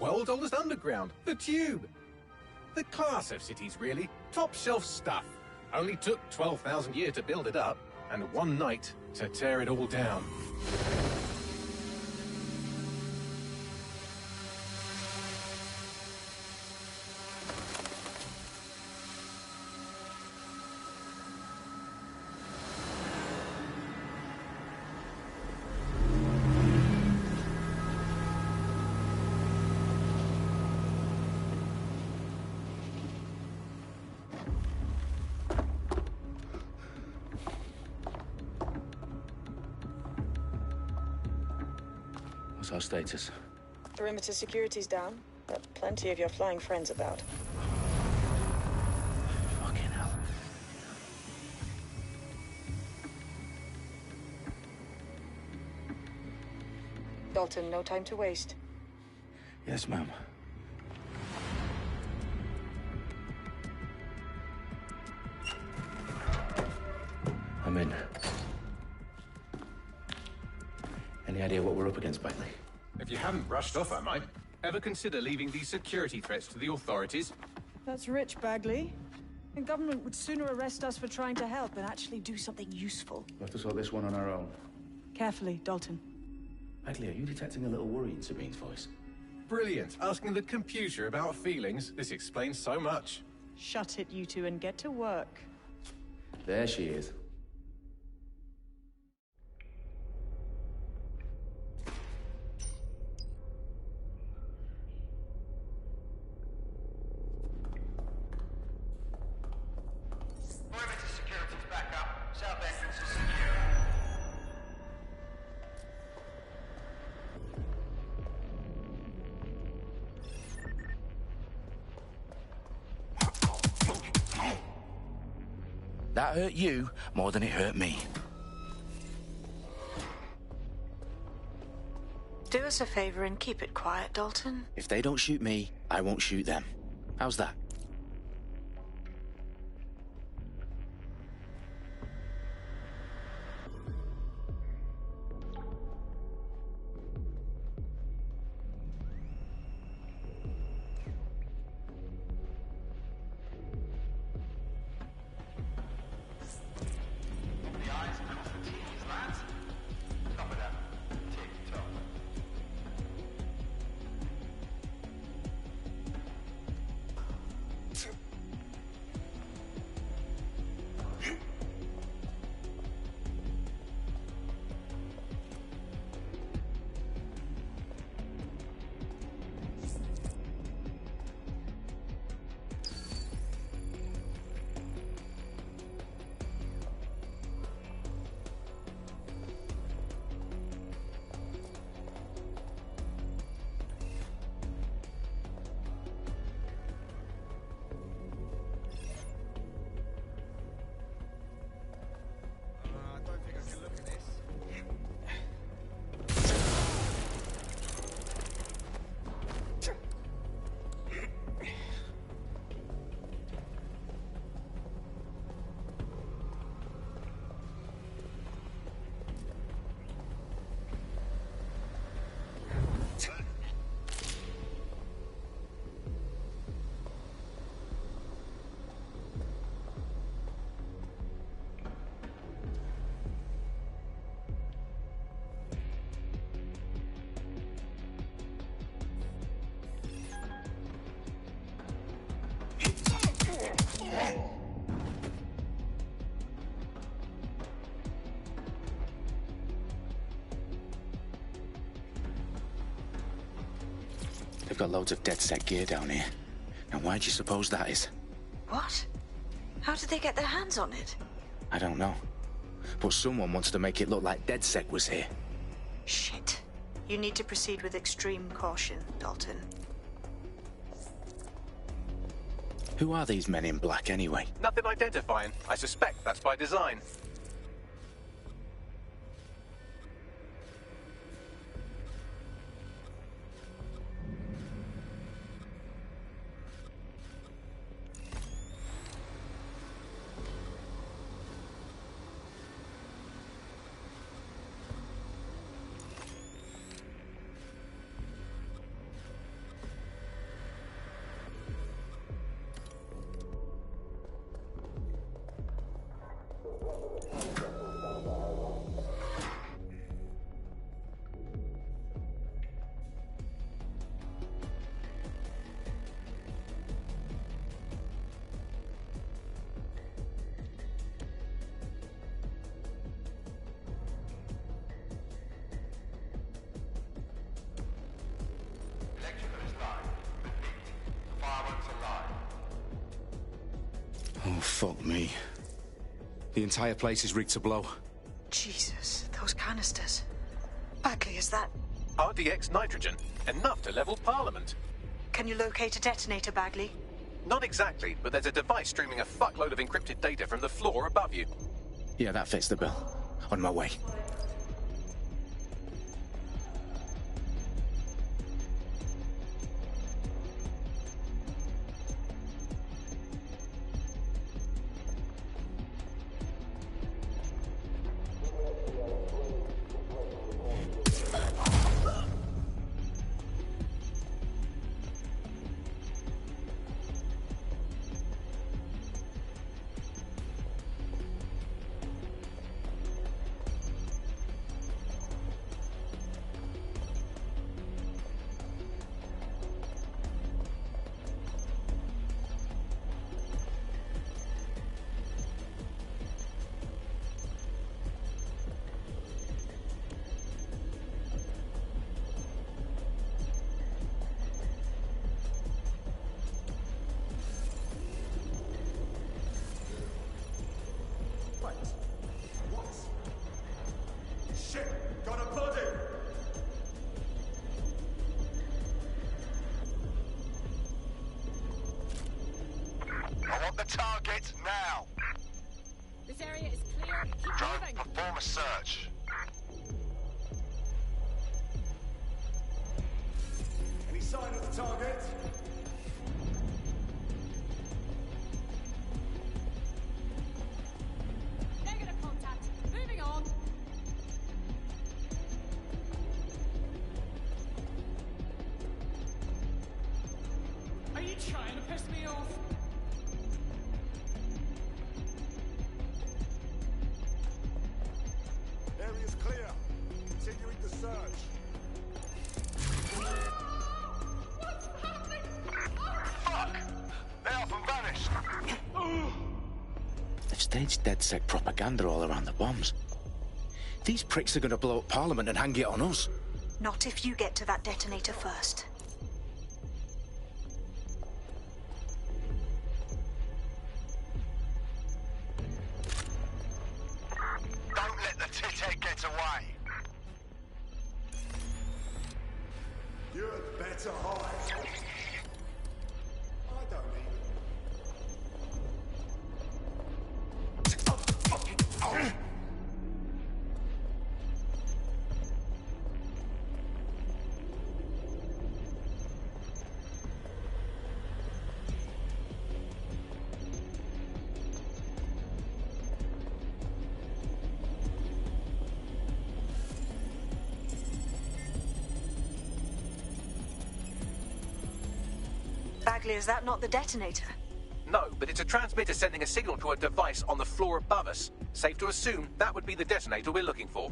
World's oldest underground, the Tube. The class of cities, really. Top shelf stuff. Only took 12,000 years to build it up, and one night to tear it all down. What's our status? Perimeter security's down, but plenty of your flying friends about. Fucking hell. Dalton, no time to waste. Yes, ma'am. I'm in. Any idea what we're up against, Bailey? If you haven't brushed off, I might. Ever consider leaving these security threats to the authorities? That's rich, Bagley. The government would sooner arrest us for trying to help than actually do something useful. We'll have to sort this one on our own. Carefully, Dalton. Bailey, are you detecting a little worry in Sabine's voice? Brilliant. Asking the computer about feelings. This explains so much. Shut it, you two, and get to work. There she is. That hurt you more than it hurt me. Do us a favor and keep it quiet, Dalton. If they don't shoot me, I won't shoot them. How's that? They've got loads of dead-set gear down here. Now, why do you suppose that is? What? How did they get their hands on it? I don't know. But someone wants to make it look like DedSec was here. Shit. You need to proceed with extreme caution, Dalton. Who are these men in black, anyway? Nothing identifying. I suspect that's by design. fuck me. The entire place is rigged to blow. Jesus, those canisters. Bagley, is that... RDX nitrogen. Enough to level Parliament. Can you locate a detonator, Bagley? Not exactly, but there's a device streaming a fuckload of encrypted data from the floor above you. Yeah, that fits the bill. On my way. Target now. This area is clear. Keep Drone, moving. perform a search. Any sign of the target? Negative contact. Moving on. Are you trying to piss me off? Area's clear. Continuing the search. What's happening? Fuck! They up and vanished. They've staged DedSec propaganda all around the bombs. These pricks are going to blow up Parliament and hang it on us. Not if you get to that detonator first. Don't let the tithead get away. You'd better hide. I don't even... Bagley, is that not the detonator? No, but it's a transmitter sending a signal to a device on the floor above us. Safe to assume that would be the detonator we're looking for.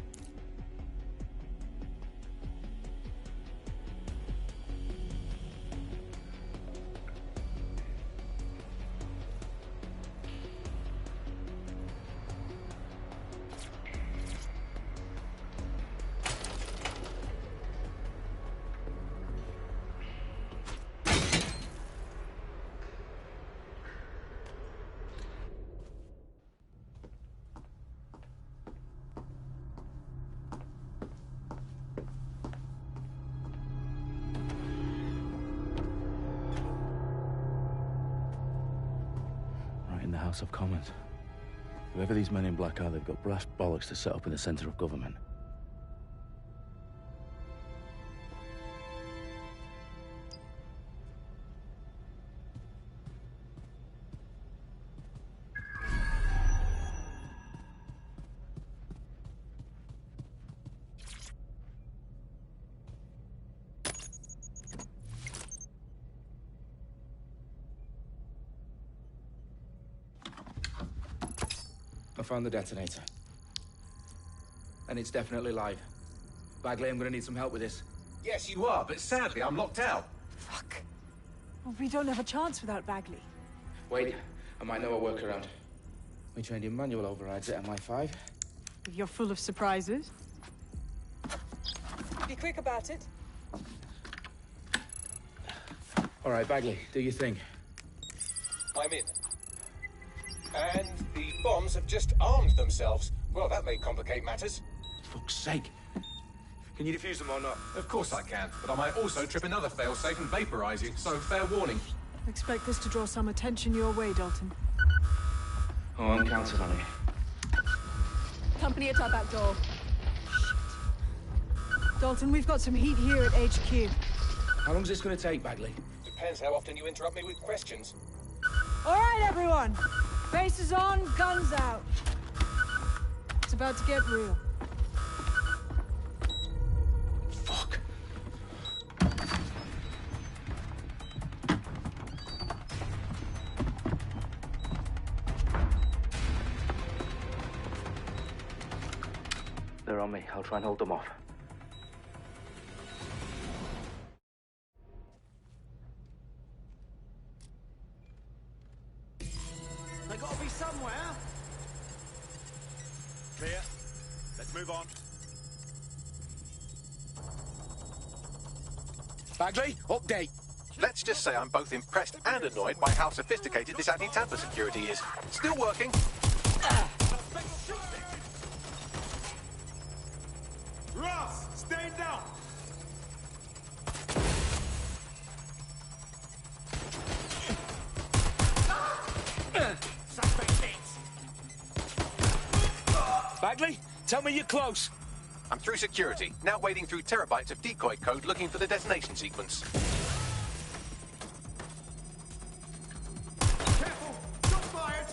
In the House of Commons. Whoever these men in black are, they've got brass bollocks to set up in the centre of government. I found the detonator. And it's definitely live. Bagley, I'm gonna need some help with this. Yes, you are, but sadly I'm locked out. Fuck. Well, we don't have a chance without Bagley. Wait, I might know a workaround. We trained in manual overrides at MI5. You're full of surprises. Be quick about it. All right, Bagley, do your thing. I'm in. And the bombs have just armed themselves. Well, that may complicate matters. Fuck's sake. Can you defuse them or not? Of course I can, but I might also trip another failsafe and vaporize you, so fair warning. Expect this to draw some attention your way, Dalton. Oh, I'm counting on it. Company at our back door. Dalton, we've got some heat here at HQ. How long's this gonna take, Bagley? Depends how often you interrupt me with questions. All right, everyone. Faces on, guns out. It's about to get real. Fuck. They're on me. I'll try and hold them off. They gotta be somewhere. Clear. Let's move on. Bagley, update. Let's just say I'm both impressed and annoyed by how sophisticated this anti-tamper security is. Still working. Ross, stay down. Bagley, tell me you're close. I'm through security, now wading through terabytes of decoy code looking for the detonation sequence. Careful. Shots fired.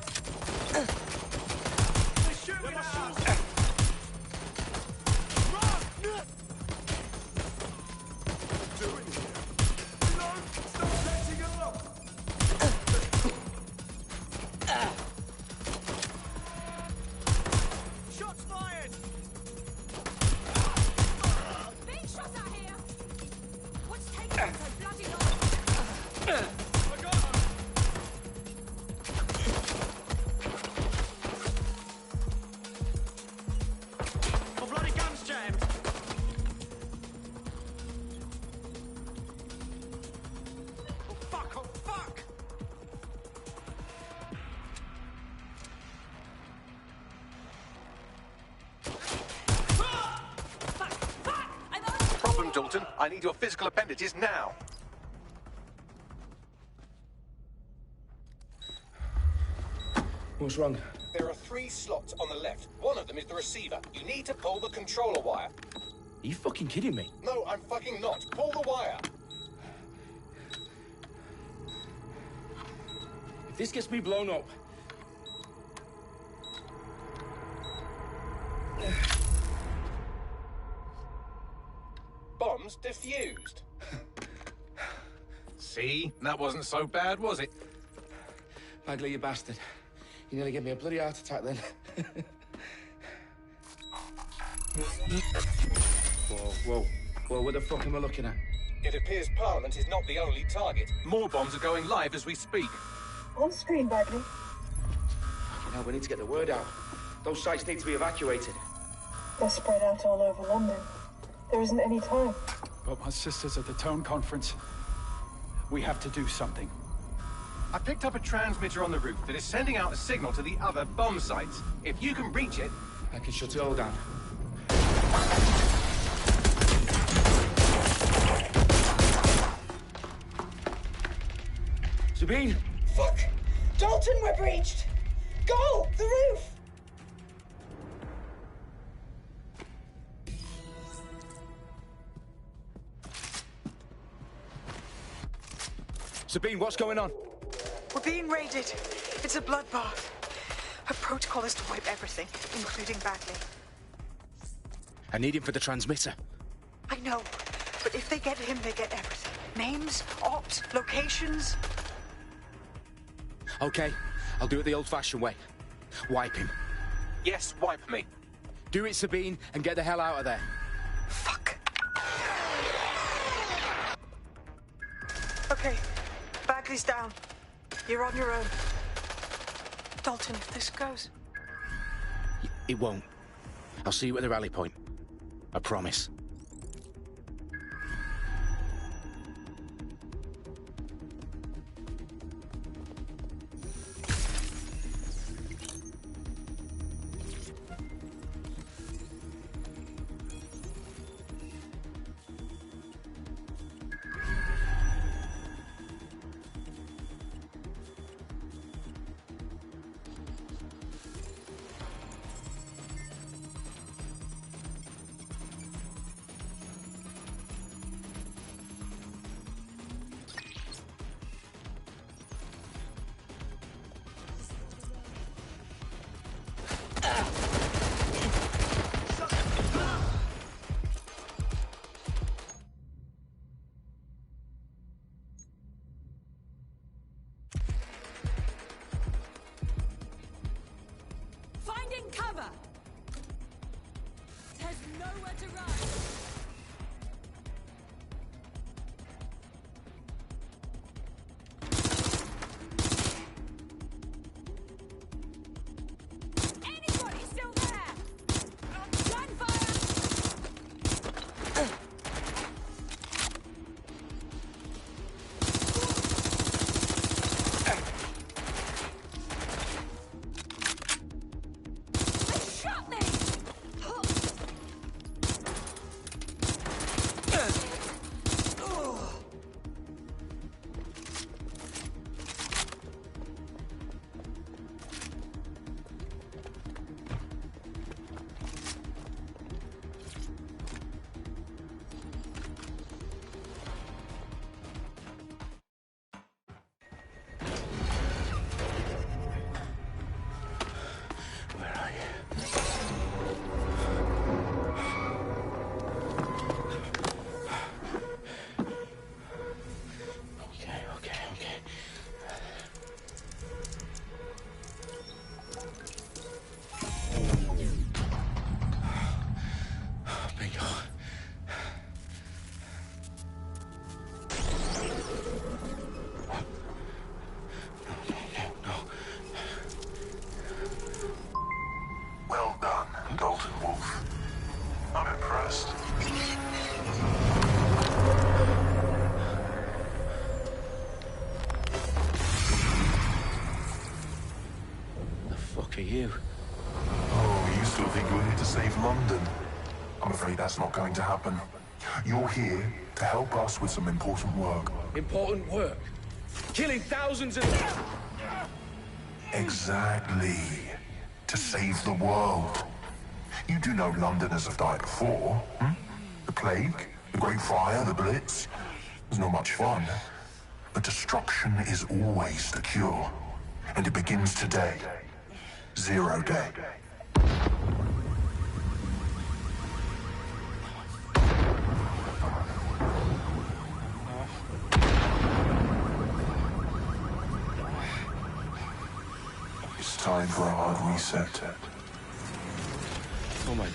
They're shooting at us. Run! Doing it. No, stop setting it up. Shots fired. Being shot at here! What's taking them so bloody long? I got her. My bloody gun's jammed. Oh fuck, oh fuck! Fuck! Fuck! I'm on! Problem, Dalton. I need your physical appendages now. What's wrong? There are 3 slots on the left. One of them is the receiver. You need to pull the controller wire. Are you fucking kidding me? No, I'm fucking not. Pull the wire. If this gets me blown up... Bombs defused. See? That wasn't so bad, was it? Bagley, you bastard. You nearly gave me a bloody heart attack then. Whoa, what the fuck am I looking at? It appears Parliament is not the only target. More bombs are going live as we speak. On screen, Bagley. Fucking hell, we need to get the word out. Those sites need to be evacuated. They're spread out all over London. There isn't any time. But my sister's at the Tone Conference. We have to do something. I picked up a transmitter on the roof that is sending out a signal to the other bomb sites. If you can reach it... I can shut it all down. Sabine! Fuck! Dalton, we're breached! Go! The roof! Sabine, what's going on? We're being raided. It's a bloodbath. Her protocol is to wipe everything, including Bagley. I need him for the transmitter. I know, but if they get him, they get everything. Names, ops, locations. Okay, I'll do it the old-fashioned way. Wipe him. Yes, wipe me. Do it, Sabine, and get the hell out of there. Fuck. Okay, Bagley's down. You're on your own. Dalton, if this goes... It won't. I'll see you at the rally point. I promise. about to run. Anybody still there? Gunfire! Shot me! Where are you? Okay. Bingo. No. Well done, Golden Wolf. I'm impressed. The fuck are you? Oh, you still think you're here to save London? I'm afraid that's not going to happen. You're here to help us with some important work. Important work. Killing thousands of... Exactly. To save the world. You do know Londoners have died before, hmm? The plague, the Great Fire, the Blitz. It's not much fun. But destruction is always the cure. And it begins today. Zero Day. It's time for a hard reset. Oh my god.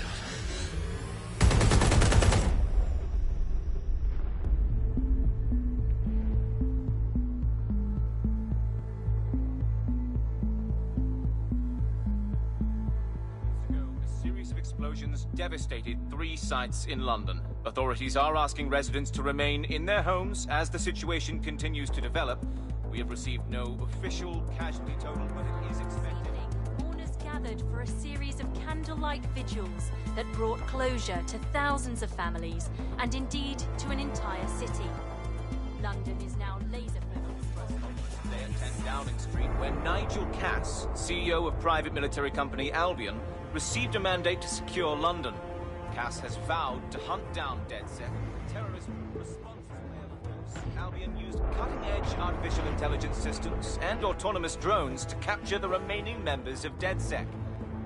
A series of explosions devastated 3 sites in London. Authorities are asking residents to remain in their homes as the situation continues to develop. We have received no official casualty total, but it is expected. Mourners gathered for a series of candlelight vigils that brought closure to thousands of families and indeed to an entire city. London is now laser-focused. Today at 10 Downing Street, where Nigel Cass, CEO of private military company Albion, received a mandate to secure London. Cass has vowed to hunt down DedSec, terrorism response force. Albion used cutting-edge artificial intelligence systems and autonomous drones to capture the remaining members of DedSec.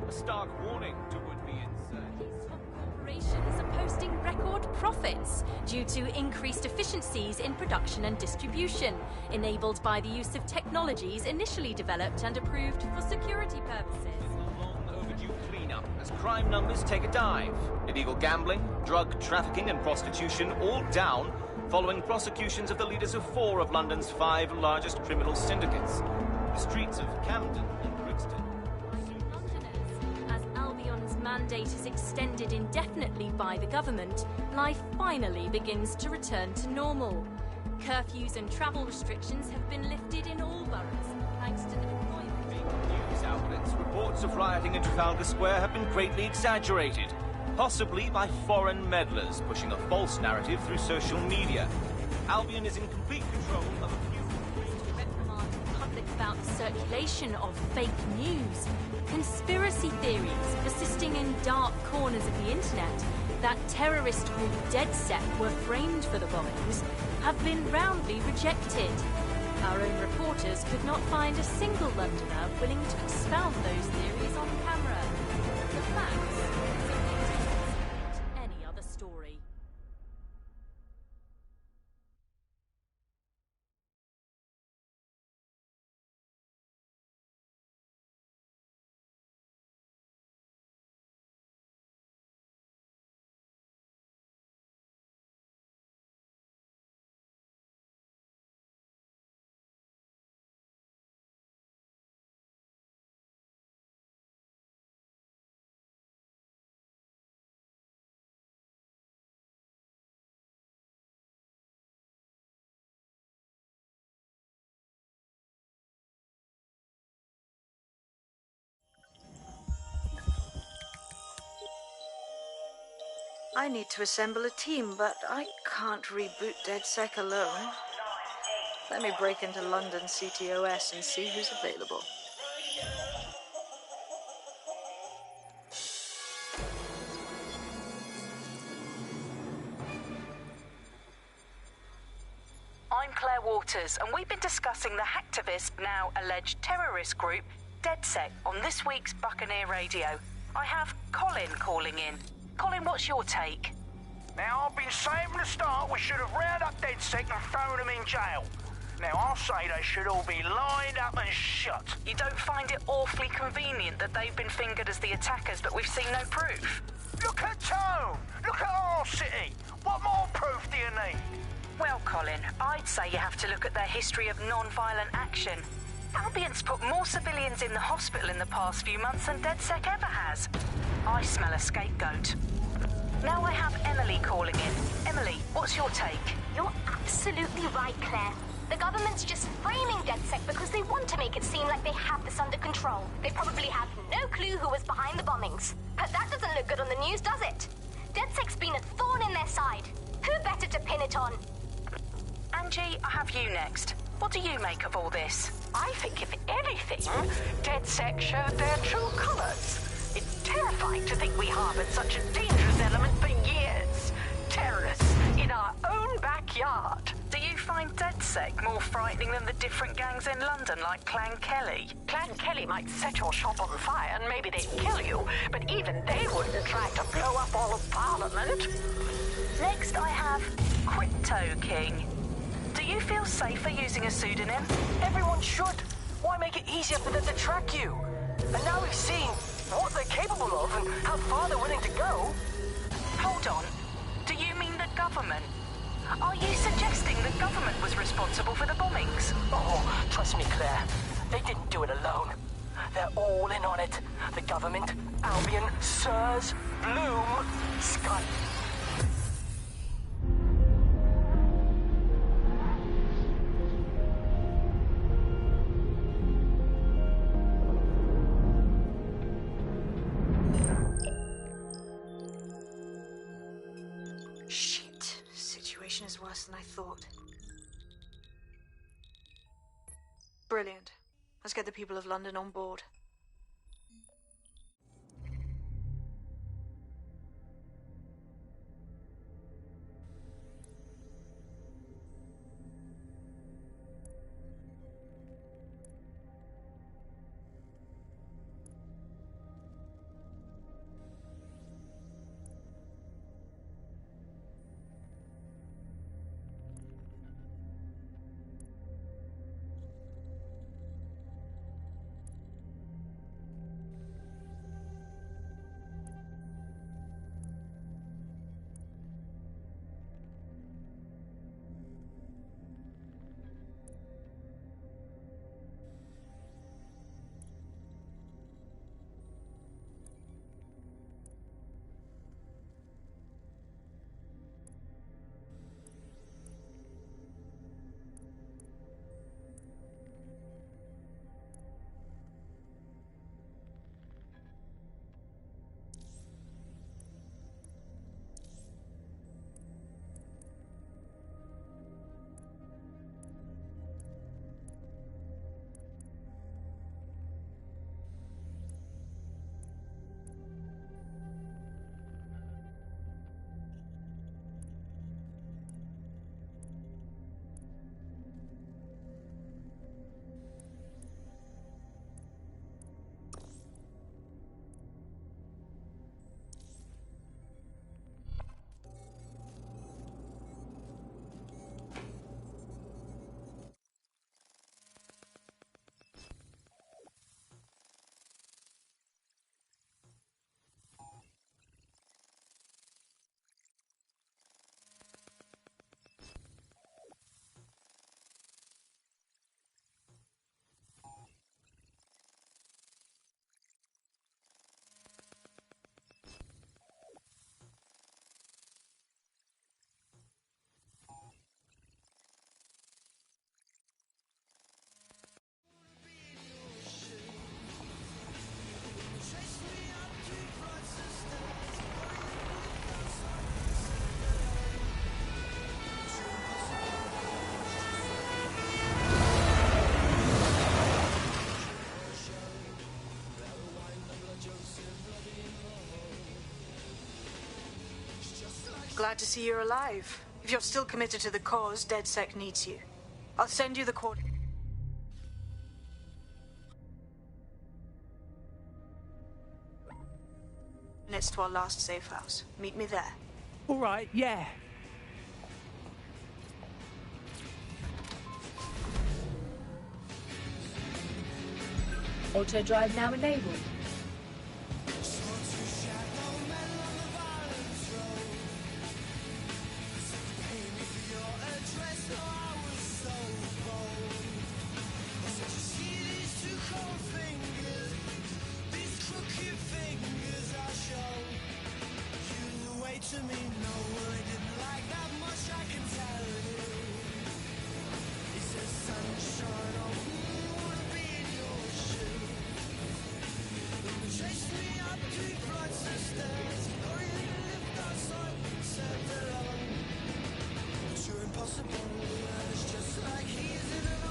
A stark warning to would-be insurgents. Corporations are posting record profits due to increased efficiencies in production and distribution, enabled by the use of technologies initially developed and approved for security purposes. Overdue cleanup as crime numbers take a dive. Illegal gambling, drug trafficking and prostitution all down following prosecutions of the leaders of 4 of London's 5 largest criminal syndicates. The streets of Camden and Brixton. Londoners, as Albion's mandate is extended indefinitely by the government, life finally begins to return to normal. Curfews and travel restrictions have been lifted in all boroughs, thanks to the deployment. News outlets, reports of rioting in Trafalgar Square have been greatly exaggerated, possibly by foreign meddlers pushing a false narrative through social media. Albion is in complete control of a few... Reprimand the public about the circulation of fake news, conspiracy theories persisting in dark corners of the internet that terrorist group DedSec were framed for the bombings have been roundly rejected. Our own reporters could not find a single Londoner willing to expound those theories on camera. The facts I need to assemble a team, but I can't reboot DedSec alone. Let me break into London CTOS and see who's available. I'm Claire Waters, and we've been discussing the hacktivist, now alleged terrorist group, DedSec, on this week's Buccaneer Radio. I have Colin calling in. Colin, what's your take? Now, I've been saying from the start we should have rounded up DedSec and thrown them in jail. Now, I'll say they should all be lined up and shot. You don't find it awfully convenient that they've been fingered as the attackers, but we've seen no proof? Look at Tone! Look at our city! What more proof do you need? Well, Colin, I'd say you have to look at their history of non-violent action. Albion's put more civilians in the hospital in the past few months than DedSec ever has. I smell a scapegoat. Now I have Emily calling in. Emily, what's your take? You're absolutely right, Claire. The government's just framing DedSec because they want to make it seem like they have this under control. They probably have no clue who was behind the bombings. But that doesn't look good on the news, does it? DedSec's been a thorn in their side. Who better to pin it on? Angie, I have you next. What do you make of all this? I think, if anything, DedSec showed their true colors. It's terrifying to think we harbored such a dangerous element for years. Terrorists in our own backyard. Do you find DedSec more frightening than the different gangs in London, like Clan Kelly? Clan Kelly might set your shop on fire and maybe they'd kill you, but even they wouldn't try to blow up all of Parliament. Next, I have Crypto King. Do you feel safer using a pseudonym? Everyone should. Why make it easier for them to track you? And now we've seen what they're capable of and how far they're willing to go. Hold on. Do you mean the government? Are you suggesting the government was responsible for the bombings? Oh, trust me, Claire. They didn't do it alone. They're all in on it. The government, Albion, SIRS, Bloom, Sky. Shit. Situation is worse than I thought. Brilliant. Let's get the people of London on board. glad to see you're alive. If you're still committed to the cause, DedSec needs you. I'll send you the coordinates to our last safe house. Meet me there. All right, yeah. Auto drive now enabled.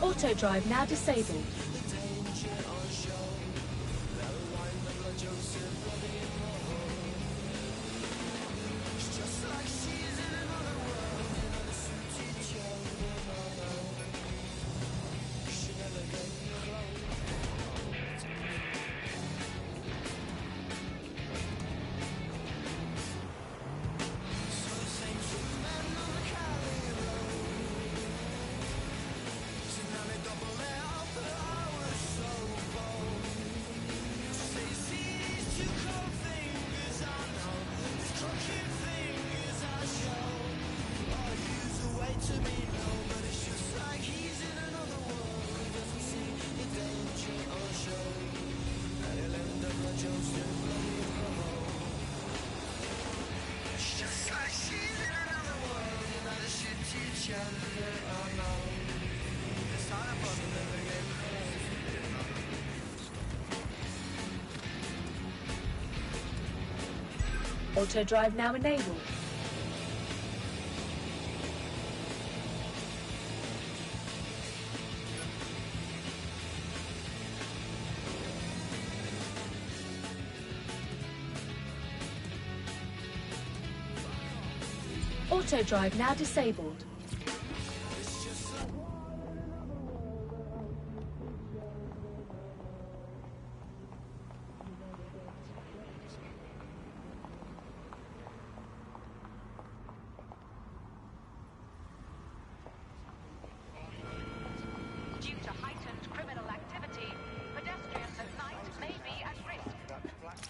Auto drive now disabled. Auto drive now enabled. Auto drive now disabled.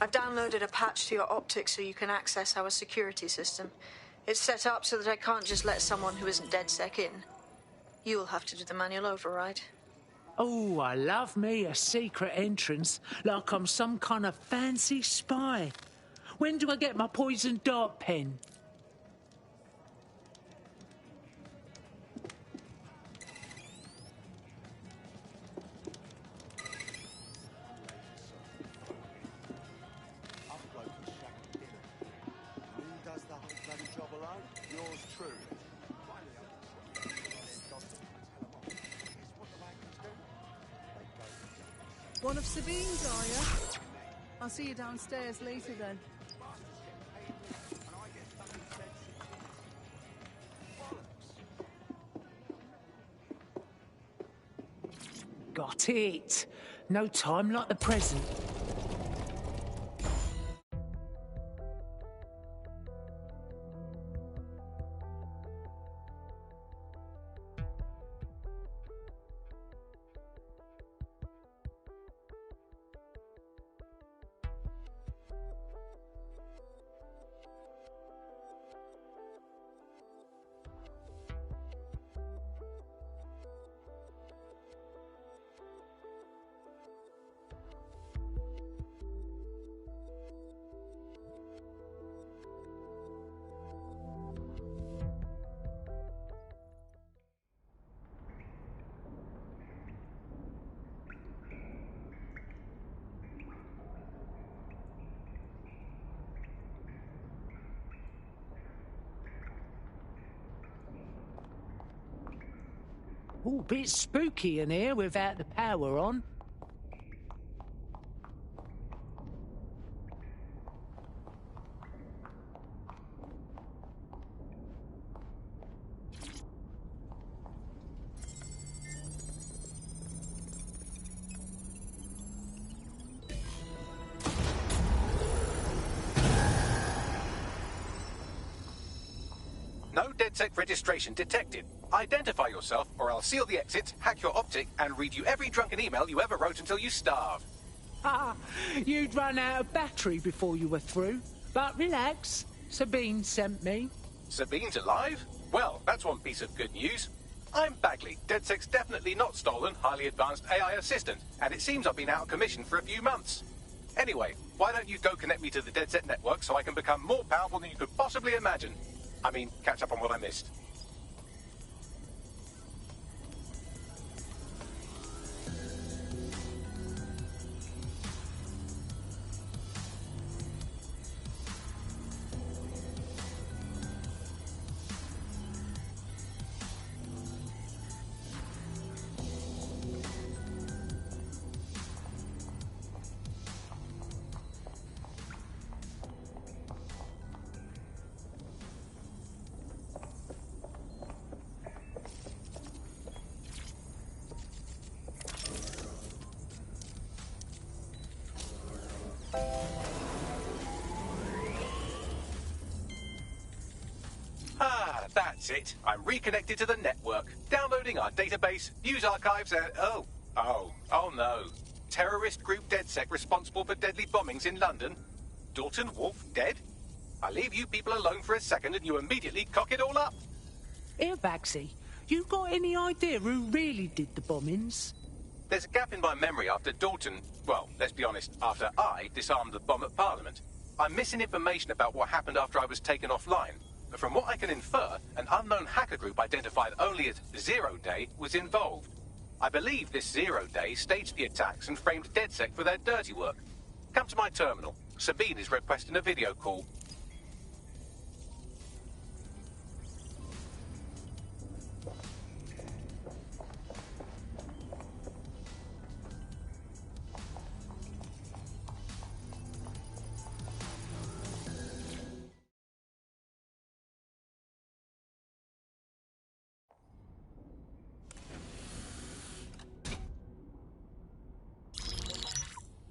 I've downloaded a patch to your optics so you can access our security system. It's set up so that I can't just let someone who isn't DedSec in. You'll have to do the manual override. Oh, I love me a secret entrance, like I'm some kind of fancy spy. When do I get my poison dart pen? One of Sabine's, are you? I'll see you downstairs later then. Got it. No time like the present. Ooh, bit spooky in here without the power on. No DedSec registration detected. Identify yourself, or I'll seal the exits, hack your optic, and read you every drunken email you ever wrote until you starve. Ah, you'd run out of battery before you were through. But relax, Sabine sent me. Sabine's alive? Well, that's one piece of good news. I'm Bagley, DedSec's definitely not stolen, highly advanced AI assistant, and it seems I've been out of commission for a few months. Anyway, why don't you go connect me to the DedSec network so I can become more powerful than you could possibly imagine? I mean, catch up on what I missed. Ah, that's it. I'm reconnected to the network, downloading our database, news archives, and... Oh no. Terrorist group DedSec responsible for deadly bombings in London? Dalton Wolfe dead? I leave you people alone for a second and you immediately cock it all up. Here, Baxi, you got any idea who really did the bombings? There's a gap in my memory after Dalton... Well, let's be honest, after I disarmed the bomb at Parliament. I'm missing information about what happened after I was taken offline. But from what I can infer, an unknown hacker group identified only as Zero Day was involved. I believe this Zero Day staged the attacks and framed DedSec for their dirty work. Come to my terminal. Sabine is requesting a video call.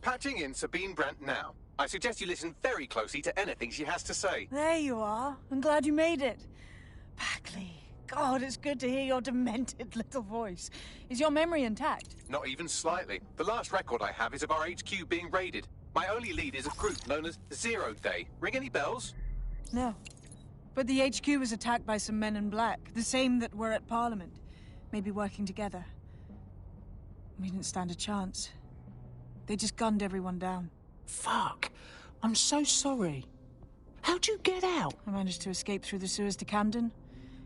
Patching in Sabine Brandt now. I suggest you listen very closely to anything she has to say. There you are. I'm glad you made it. Bagley, God, it's good to hear your demented little voice. Is your memory intact? Not even slightly. The last record I have is of our HQ being raided. My only lead is a group known as Zero Day. Ring any bells? No. But the HQ was attacked by some men in black, the same that were at Parliament. Maybe working together. We didn't stand a chance. They just gunned everyone down. Fuck. I'm so sorry. How'd you get out? I managed to escape through the sewers to Camden.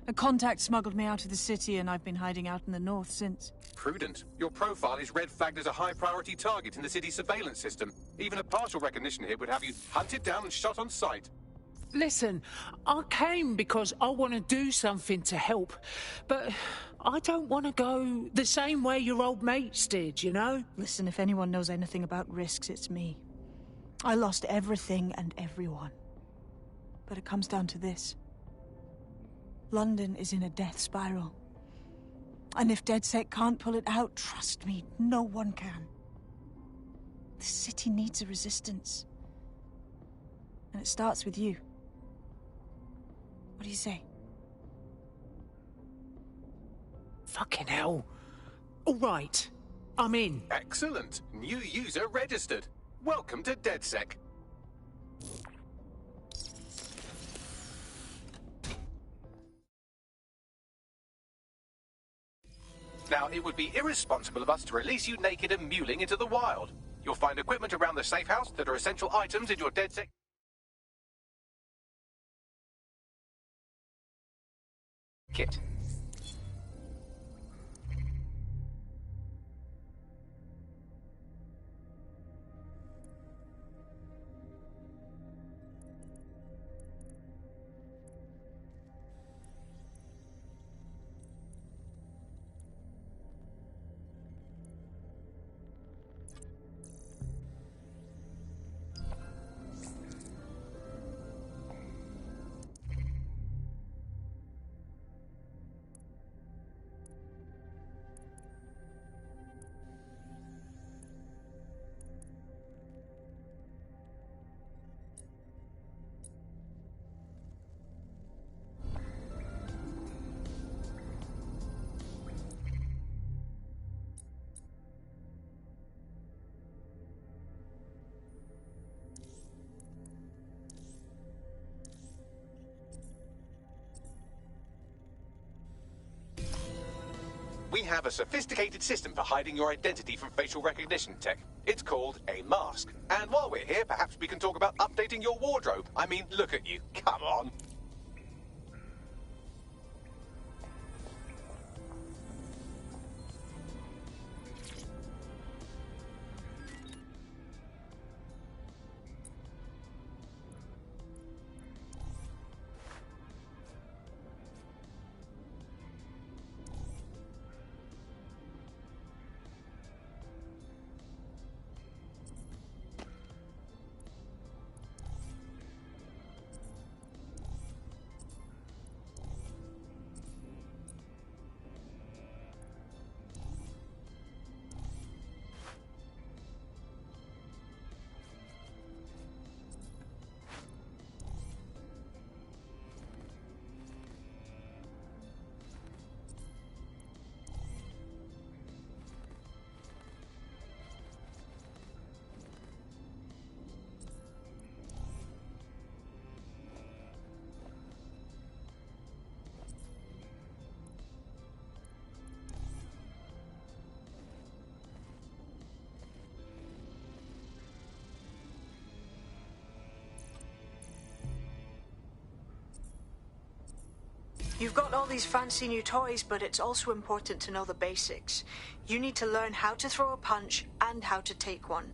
A contact smuggled me out of the city, and I've been hiding out in the north since. Prudent. Your profile is red flagged as a high-priority target in the city's surveillance system. Even a partial recognition here would have you hunted down and shot on sight. Listen, I came because I want to do something to help, but I don't want to go the same way your old mates did, you know? Listen, if anyone knows anything about risks, it's me. I lost everything and everyone. But it comes down to this. London is in a death spiral. And if DedSec can't pull it out, trust me, no one can. The city needs a resistance. And it starts with you. What do you say? Fucking hell. All right, I'm in. Excellent. New user registered. Welcome to DedSec. Now, it would be irresponsible of us to release you naked and mewling into the wild. You'll find equipment around the safe house that are essential items in your DedSec kit. have a sophisticated system for hiding your identity from facial recognition tech. It's called a mask. And while we're here, perhaps we can talk about updating your wardrobe. I mean, look at you. Come on. You've got all these fancy new toys, but it's also important to know the basics. You need to learn how to throw a punch and how to take one.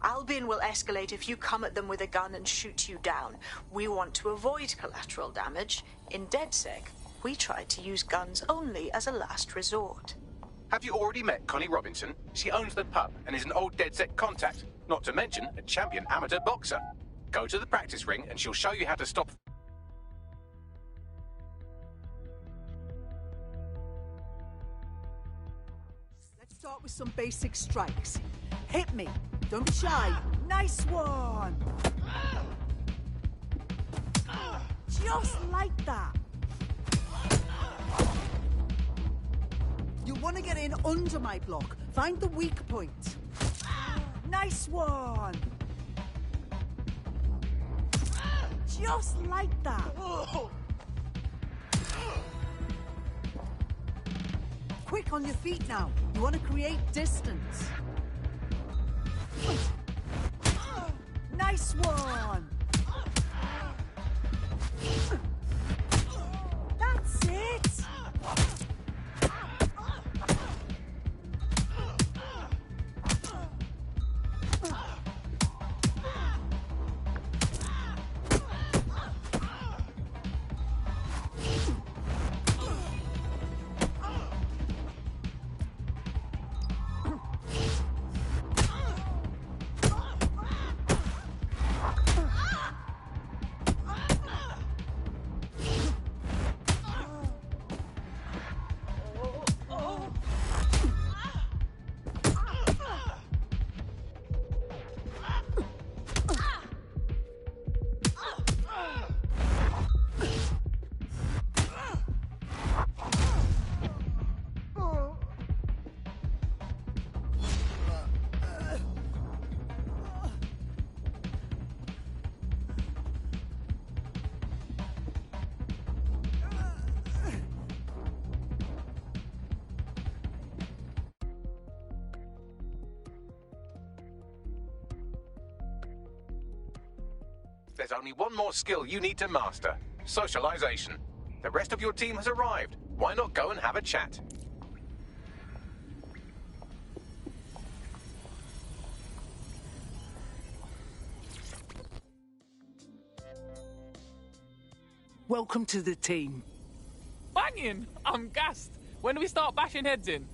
Albion will escalate if you come at them with a gun and shoot you down. We want to avoid collateral damage. In DedSec, we try to use guns only as a last resort. Have you already met Connie Robinson? She owns the pub and is an old DedSec contact, not to mention a champion amateur boxer. Go to the practice ring and she'll show you how to stop... Start with some basic strikes. Hit me. Don't be shy. Nice one. Just like that. You want to get in under my block. Find the weak point. Nice one. Just like that. Quick on your feet now. You want to create distance. Nice one. That's it. There's only one more skill you need to master. Socialization. The rest of your team has arrived. Why not go and have a chat? Welcome to the team. Banging! I'm gassed. When do we start bashing heads in?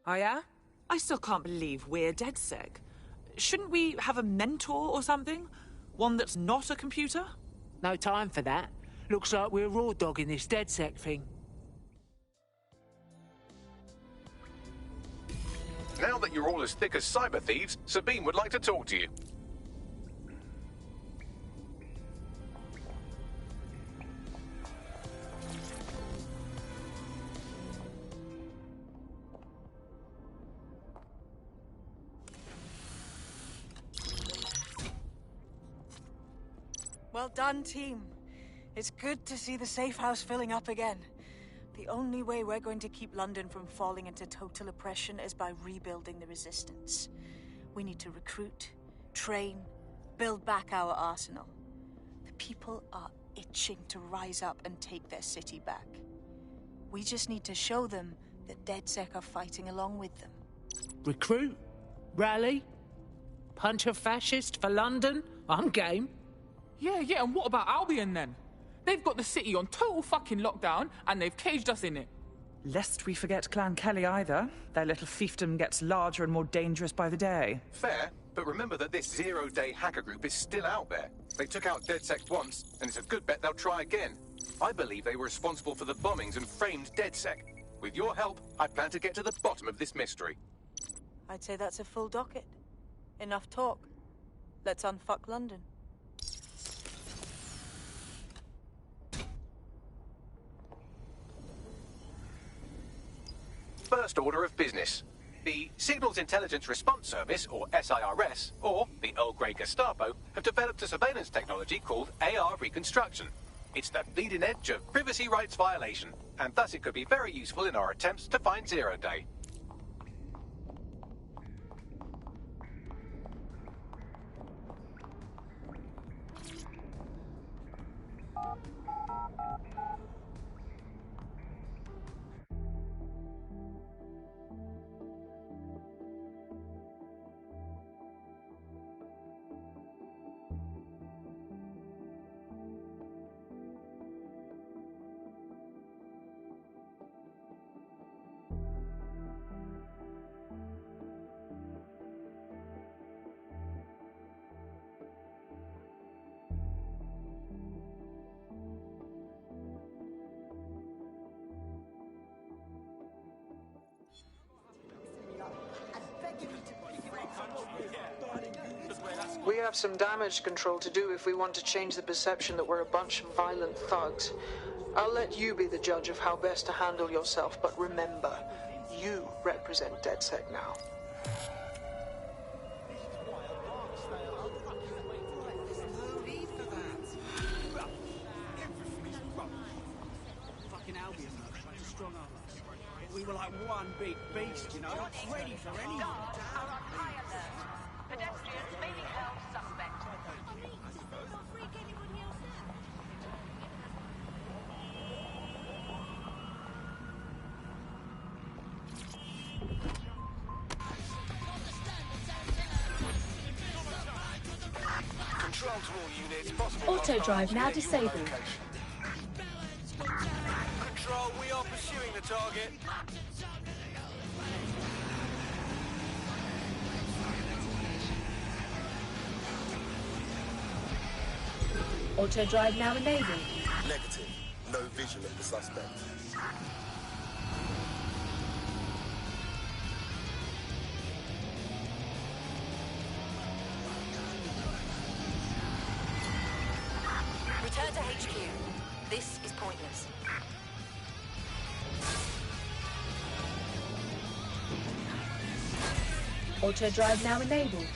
Oh yeah? I still can't believe we're DedSec. Shouldn't we have a mentor or something? One that's not a computer? No time for that. Looks like we're raw dogging this DedSec thing. Now that you're all as thick as cyber thieves, Sabine would like to talk to you. Well done, team. It's good to see the safe house filling up again. The only way we're going to keep London from falling into total oppression is by rebuilding the resistance. We need to recruit, train, build back our arsenal. The people are itching to rise up and take their city back. We just need to show them that DedSec are fighting along with them. Recruit? Rally? Punch a fascist for London? I'm game. Yeah, and what about Albion then? They've got the city on total fucking lockdown, and they've caged us in it. Lest we forget Clan Kelly either. Their little fiefdom gets larger and more dangerous by the day. Fair, but remember that this zero-day hacker group is still out there. They took out DedSec once, and it's a good bet they'll try again. I believe they were responsible for the bombings and framed DedSec. With your help, I plan to get to the bottom of this mystery. I'd say that's a full docket. Enough talk. Let's unfuck London. First order of business. The Signals Intelligence Response Service, or SIRS, or the Earl Grey Gestapo, have developed a surveillance technology called AR Reconstruction. It's the bleeding edge of privacy rights violation, and thus it could be very useful in our attempts to find Zero Day. We have some damage control to do if we want to change the perception that we're a bunch of violent thugs. I'll let you be the judge of how best to handle yourself, but remember, you represent DedSec now. Fucking Albion, tried to strong arm us. We were like one big beast, you know, ready for anything. Pedestrians may be held suspect. Control to all units. Possible Auto drive now disabled. Control, we are pursuing the target. Auto drive now enabled. Negative. No visual of the suspect. Return to HQ. This is pointless. Auto drive now enabled.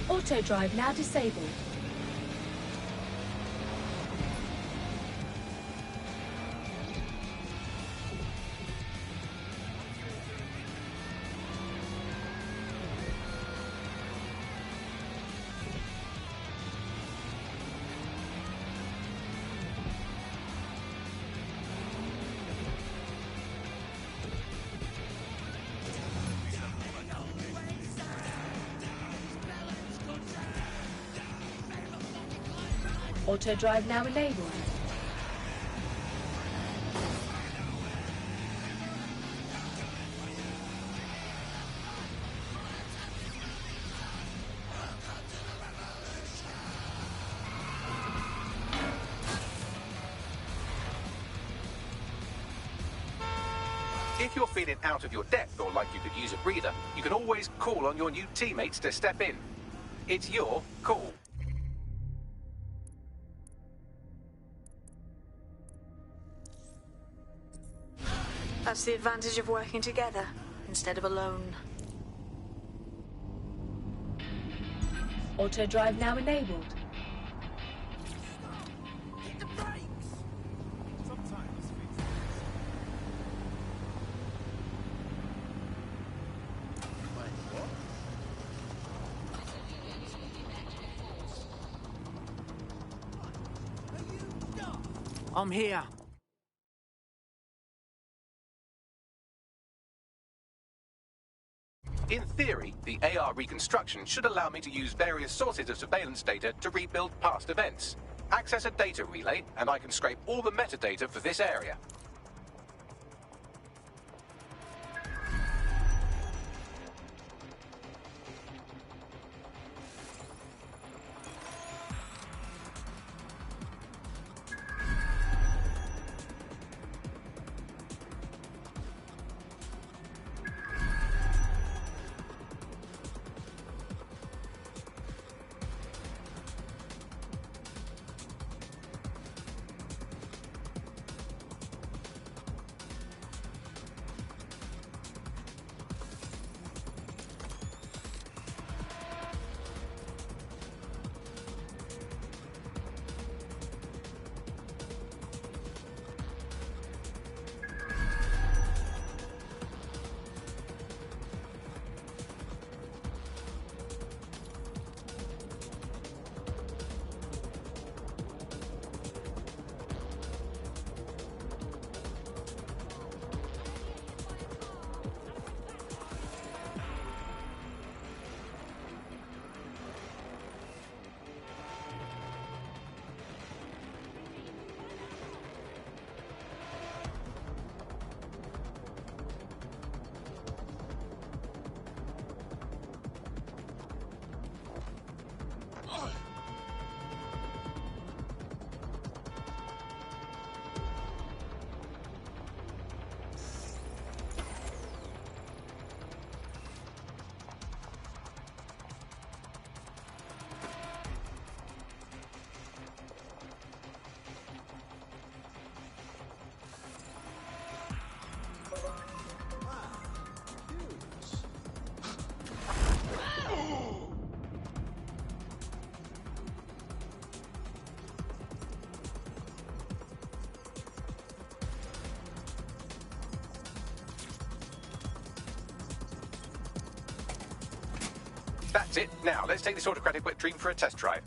Auto drive now disabled. Auto drive now enabled. If you're feeling out of your depth or like you could use a breather, you can always call on your new teammates to step in. It's your call. That's the advantage of working together instead of alone. Auto drive now enabled. Hit the brakes! Sometimes I'm here. In theory, the AR reconstruction should allow me to use various sources of surveillance data to rebuild past events. Access a data relay, and I can scrape all the metadata for this area. That's it. Now, let's take this autocratic wet dream for a test drive.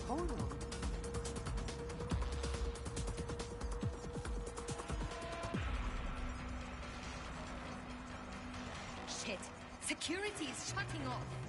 hold on. Shit. Security is shutting off.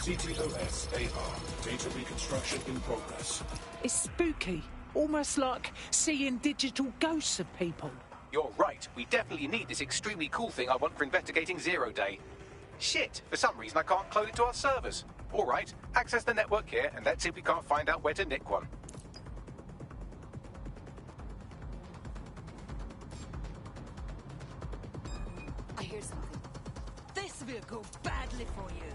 CTOS AR. Data reconstruction in progress. It's spooky. Almost like seeing digital ghosts of people. You're right. We definitely need this extremely cool thing I want for investigating Zero Day. Shit! For some reason I can't clone it to our servers. All right, access the network here, and let's see if we can't find out where to nick one. I hear something. This will go badly for you.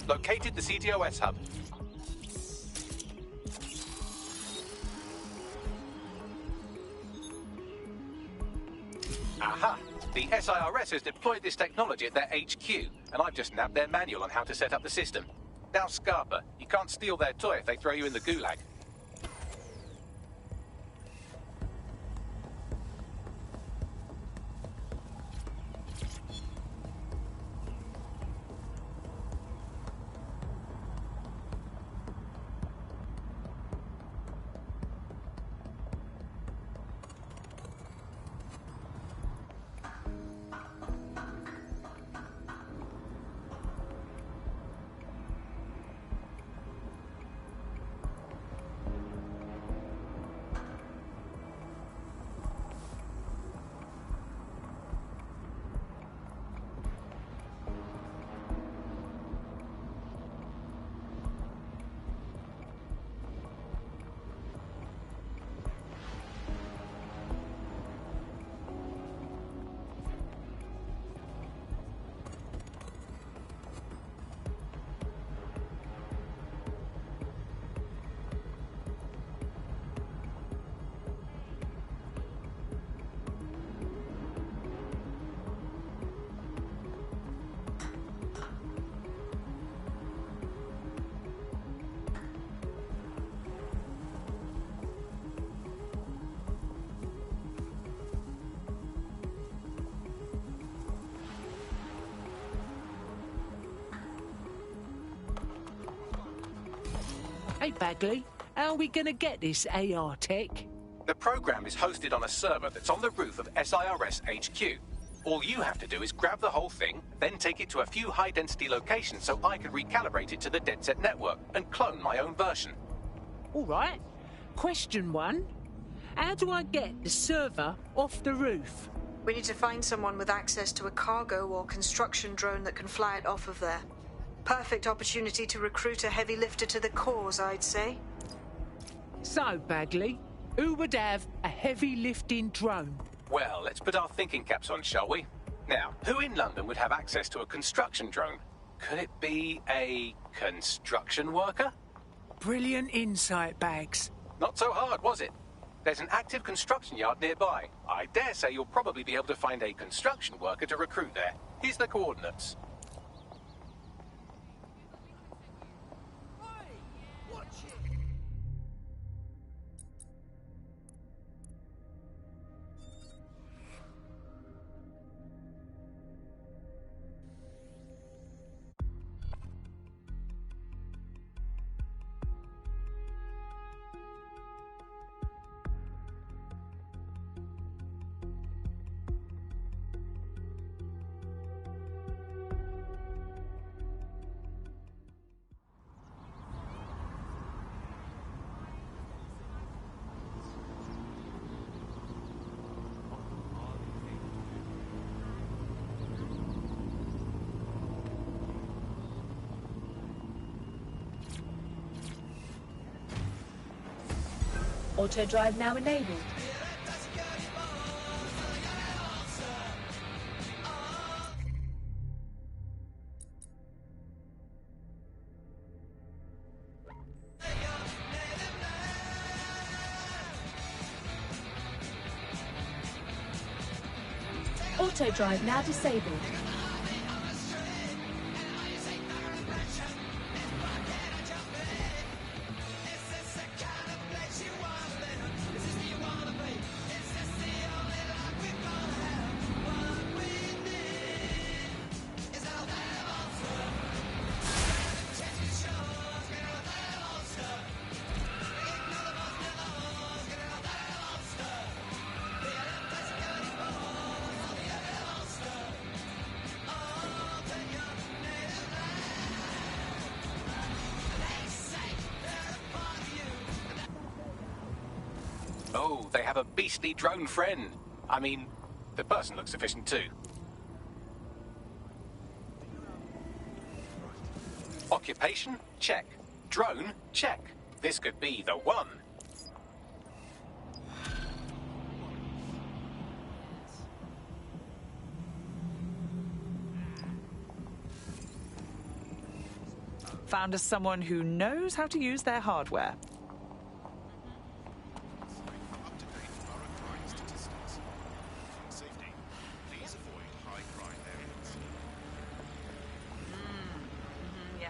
Located the CTOS hub. Aha! The SIRS has deployed this technology at their HQ, and I've just nabbed their manual on how to set up the system. Now, Scarpa, you can't steal their toy if they throw you in the gulag. Hey, Bagley, how are we gonna get this AR tech? The program is hosted on a server that's on the roof of SIRS HQ. All you have to do is grab the whole thing, then take it to a few high-density locations so I can recalibrate it to the DedSec network and clone my own version. All right. Question 1. How do I get the server off the roof? We need to find someone with access to a cargo or construction drone that can fly it off of there. Perfect opportunity to recruit a heavy lifter to the cause, I'd say. So, Bagley, who would have a heavy lifting drone? Well, let's put our thinking caps on, shall we? Now, who in London would have access to a construction drone? Could it be a construction worker? Brilliant insight, Bags. Not so hard, was it? There's an active construction yard nearby. I dare say you'll probably be able to find a construction worker to recruit there. Here's the coordinates. Auto drive now enabled. Auto drive now disabled. Oh, they have a beastly drone friend. I mean, the person looks efficient too. Occupation? Check. Drone? Check. This could be the one. Found us someone who knows how to use their hardware. Yeah.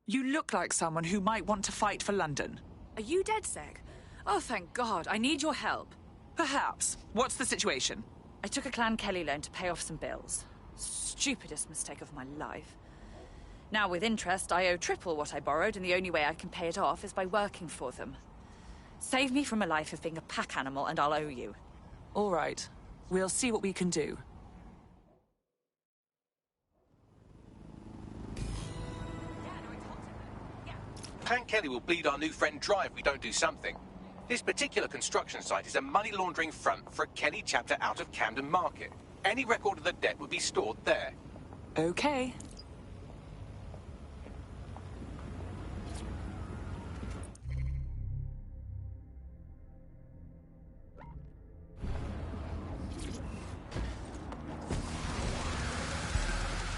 You look like someone who might want to fight for London. Are you DedSec? Oh, thank God. I need your help. Perhaps. What's the situation? I took a Clan Kelly loan to pay off some bills. Stupidest mistake of my life. Now, with interest, I owe triple what I borrowed, and the only way I can pay it off is by working for them. Save me from a life of being a pack animal, and I'll owe you. All right. We'll see what we can do. Clan Kelly will bleed our new friend dry if we don't do something. This particular construction site is a money laundering front for a Kelly chapter out of Camden Market. Any record of the debt would be stored there. Okay.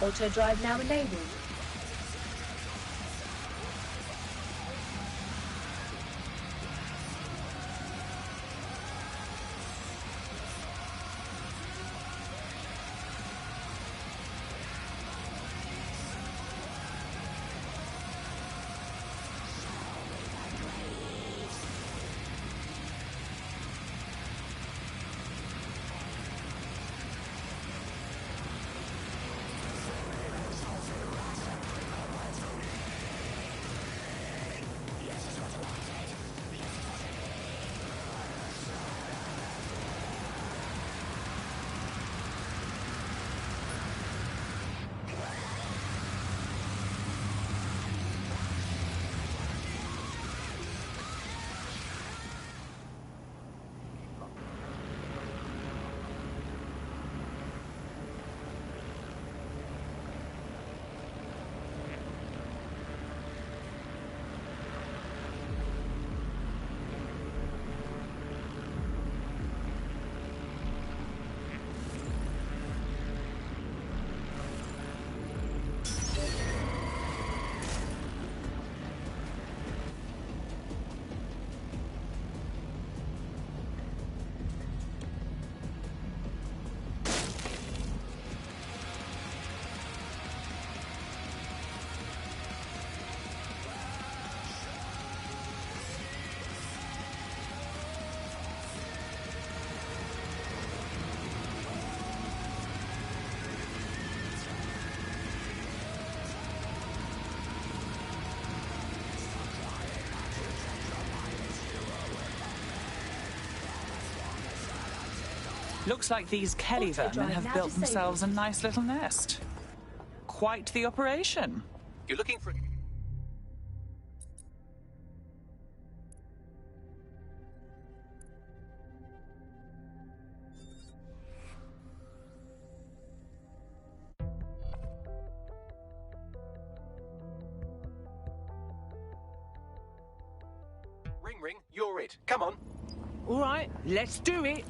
Auto drive now enabled. Looks like these Kelly Auto vermin drive have now built disabled. themselves a nice little nest. Quite the operation. You're looking for... Ring, you're it. Come on. All right, let's do it.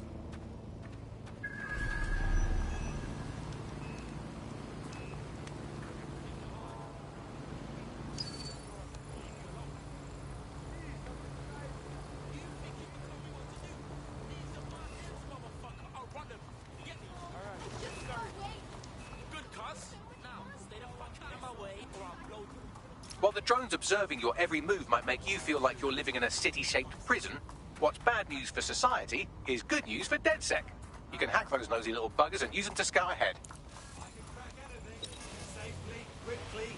While the drones observing your every move might make you feel like you're living in a city-shaped prison, what's bad news for society is good news for DedSec. You can hack those nosy little buggers and use them to scout ahead. Safely, quickly.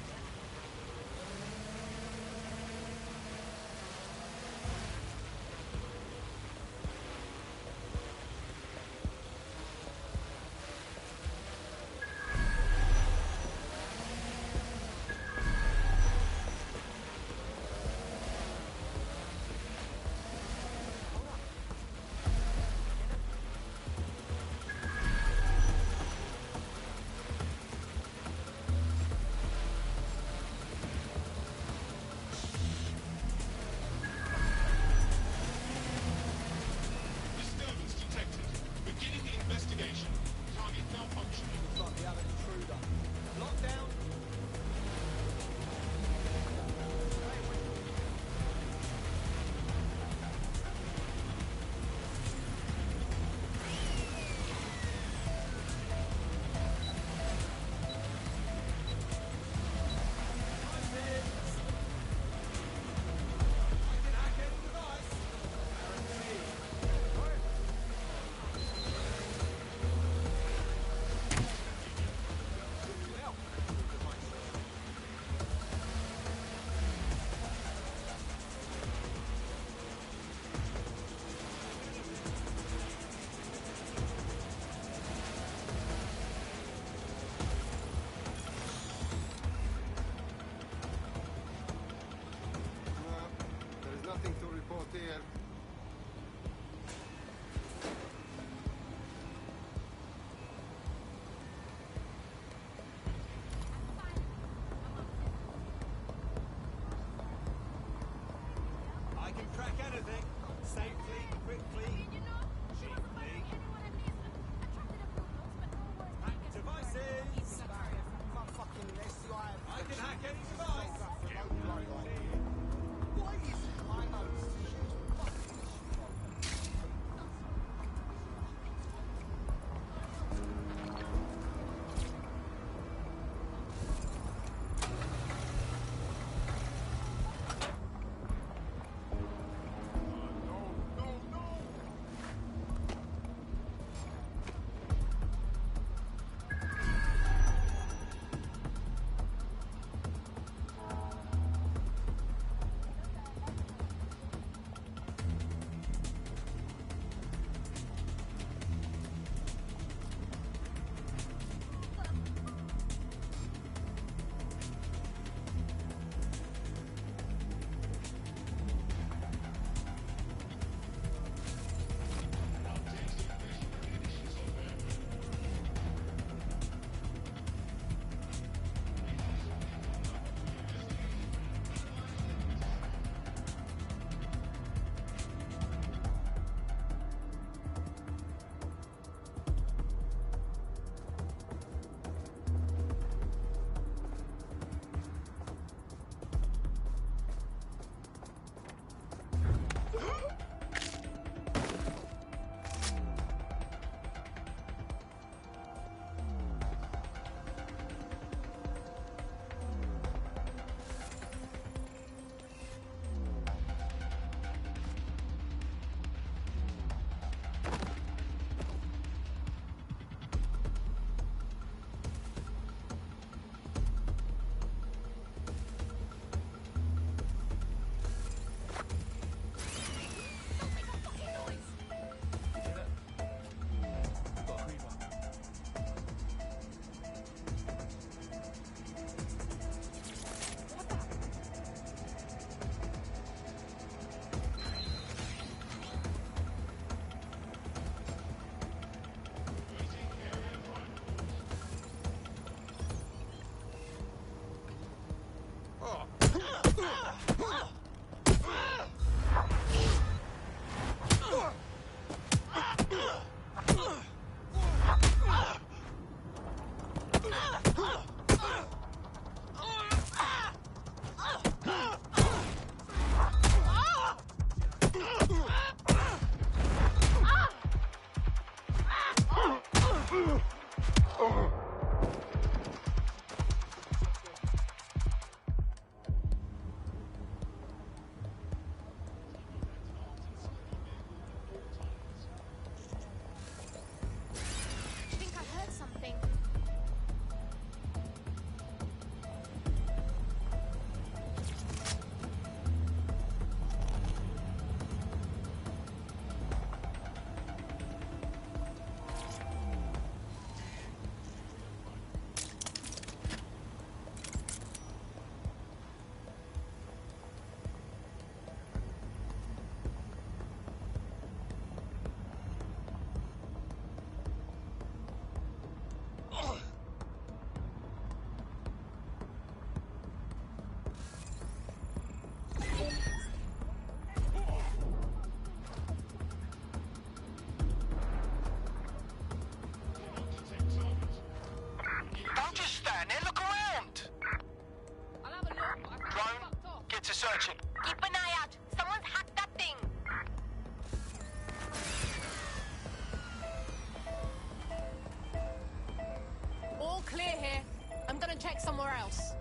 check somewhere else.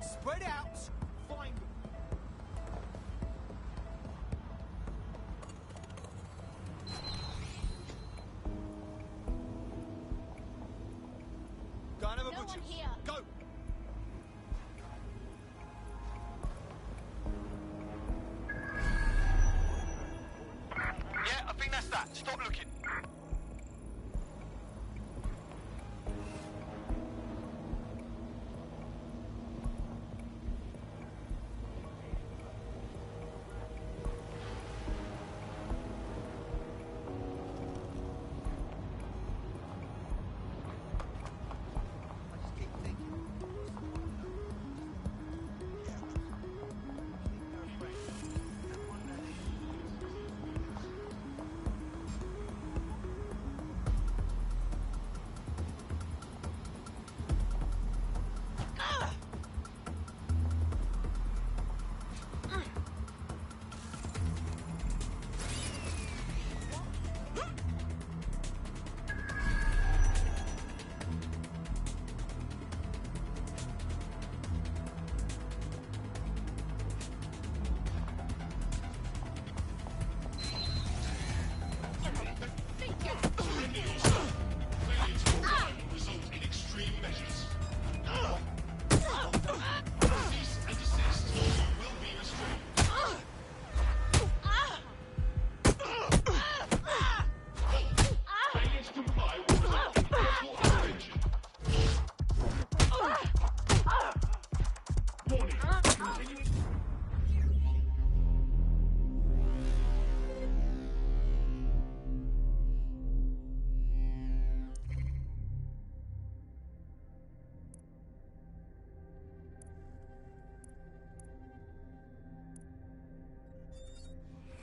Spread out. Find them. Go and have a No one butcher's. here. Go. Yeah, I think that's that. Stop looking.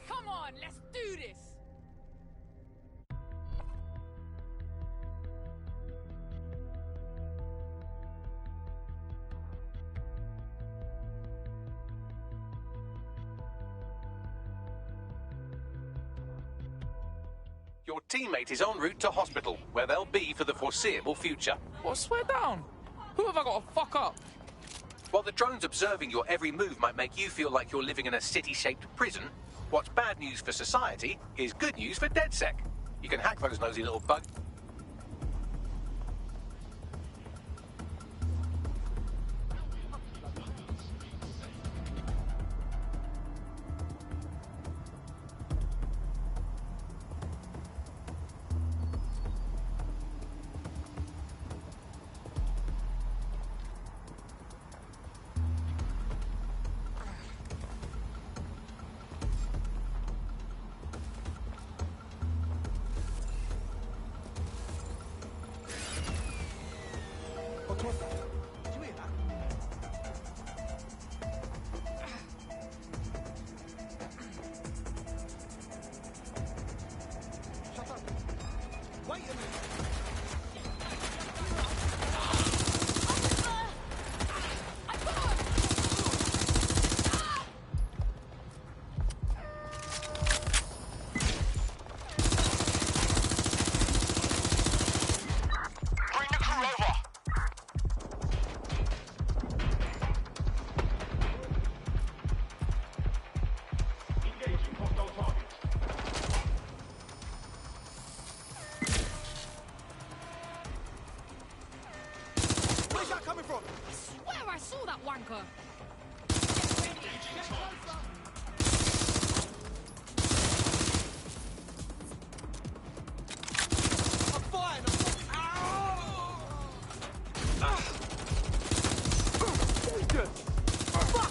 Come on, let's do this! Your teammate is en route to hospital, where they'll be for the foreseeable future. Well, swear down. Who have I got to fuck up? While the drones observing your every move might make you feel like you're living in a city-shaped prison, what's bad news for society is good news for DedSec. You can hack those nosy little bugs. What was that? Did you hear that? Shut up. Wait a minute. Bring the crew over. Engaging hostile target. Where's that coming from? I swear I saw that wanker. I'm fine. Good. Fuck!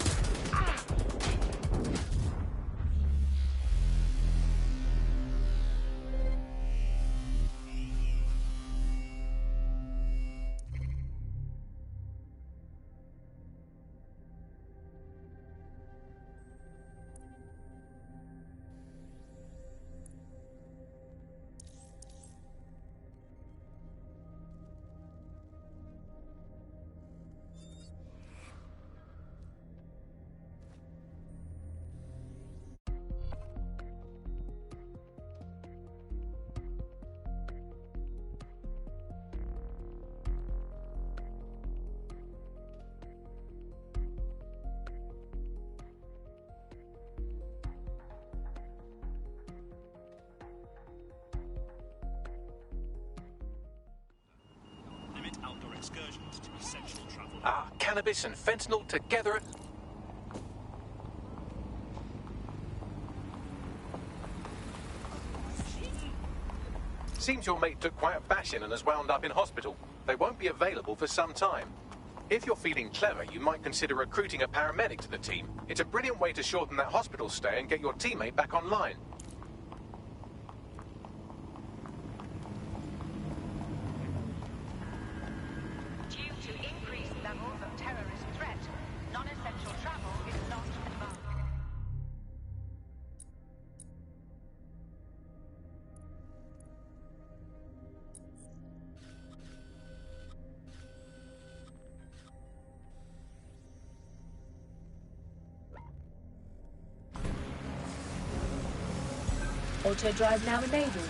excursion into essential travel. Ah, cannabis and fentanyl together at... Seems your mate took quite a bashing and has wound up in hospital. They won't be available for some time. If you're feeling clever, you might consider recruiting a paramedic to the team. It's a brilliant way to shorten that hospital stay and get your teammate back online. Due to increased levels of terrorist threat, non-essential travel is not advised. Auto drive now enabled.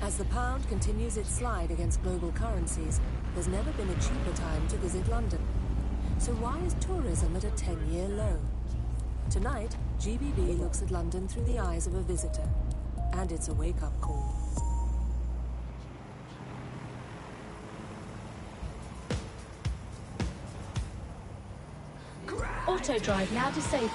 As the pound continues its slide against global currencies, there's never been a cheaper time to visit London. So why is tourism at a 10-year low? Tonight, GBB looks at London through the eyes of a visitor. And it's a wake-up call. Auto drive now disabled.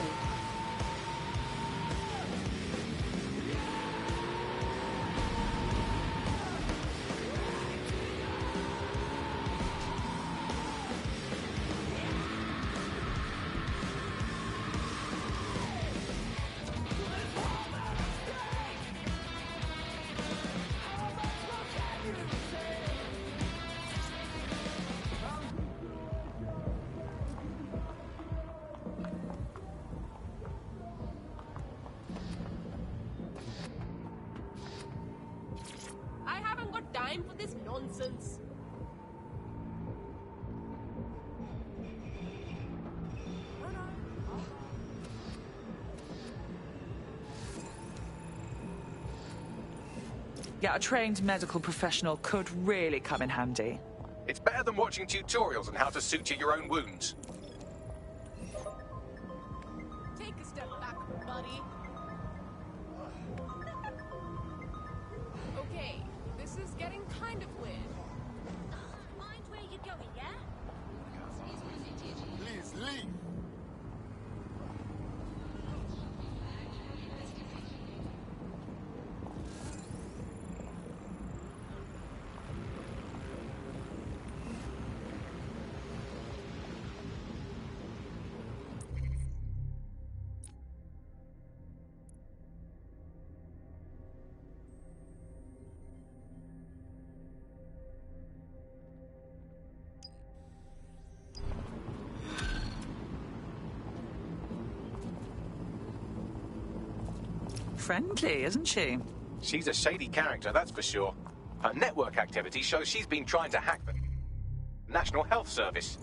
Time for this nonsense. Yeah, a trained medical professional could really come in handy. It's better than watching tutorials on how to suture your own wounds. Take a step back, buddy. Okay, this is getting kind of weird. Mind where you're going, yeah? Please leave. Friendly, isn't she? She's a shady character, that's for sure. Her network activity shows she's been trying to hack the National Health Service.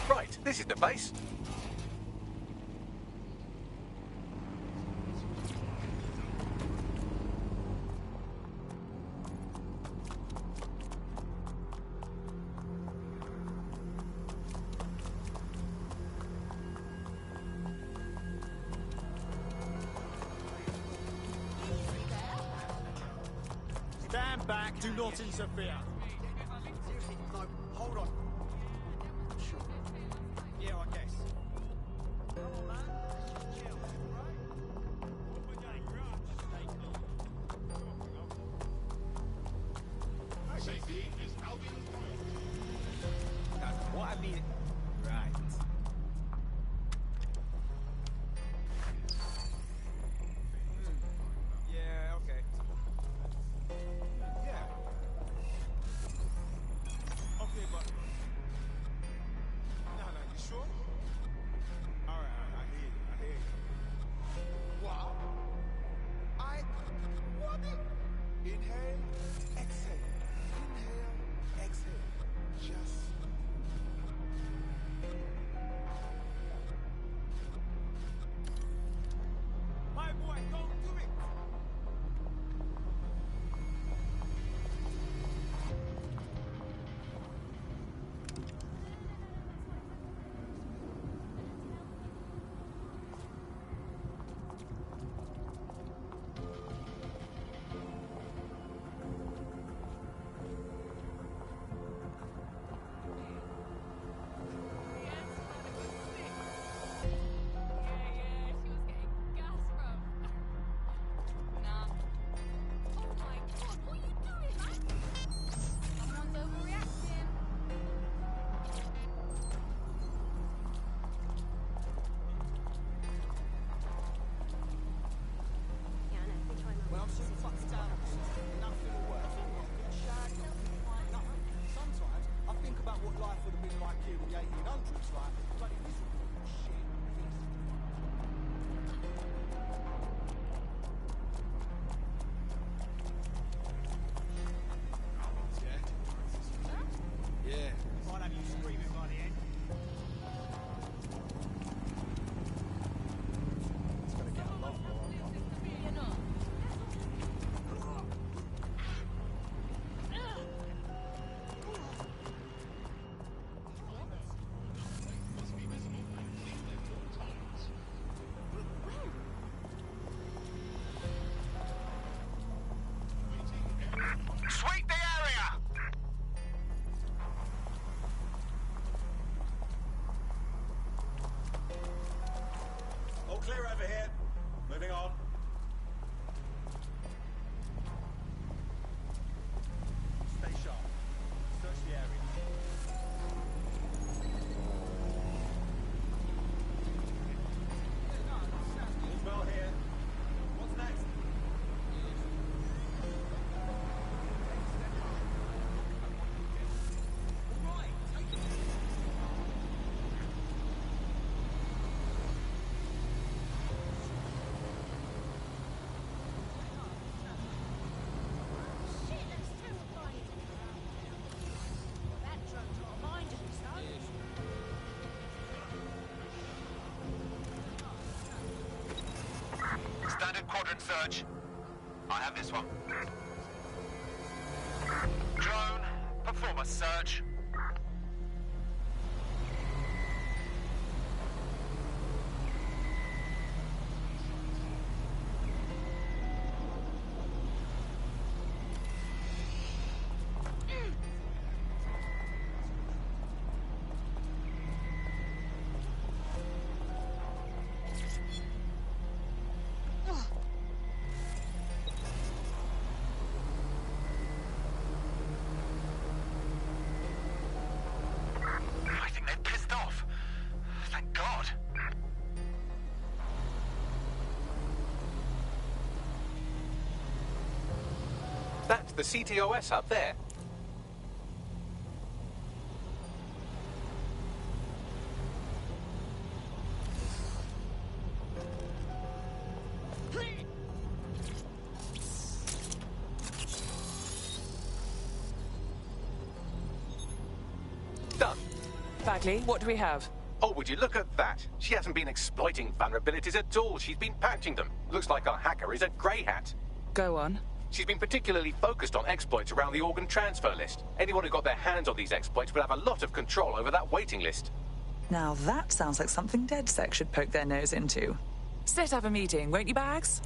Right, this is the base. Stand back, do not interfere. Seriously, no, hold on. Sure. Yeah, I guess. What I mean... Right. looks like bloody miserable shit. Yeah. I'll have you screaming by the end. It's gonna get a lot more uncomfortable. Sweep the area! All clear over here. Moving on. Stay sharp. Search the area. All's well here. What's next? Shit, that's terrifying. That drone's got a mind of its own. Standard quadrant search. I have this one. Drone, perform a search. I think they're pissed off. Thank God. That's the CTOS up there. Done. Bagley, what do we have? Oh, would you look at that? She hasn't been exploiting vulnerabilities at all. She's been patching them. Looks like our hacker is a grey hat. Go on. She's been particularly focused on exploits around the organ transfer list. Anyone who got their hands on these exploits would have a lot of control over that waiting list. Now that sounds like something DedSec should poke their nose into. Set up a meeting, won't you, Bags?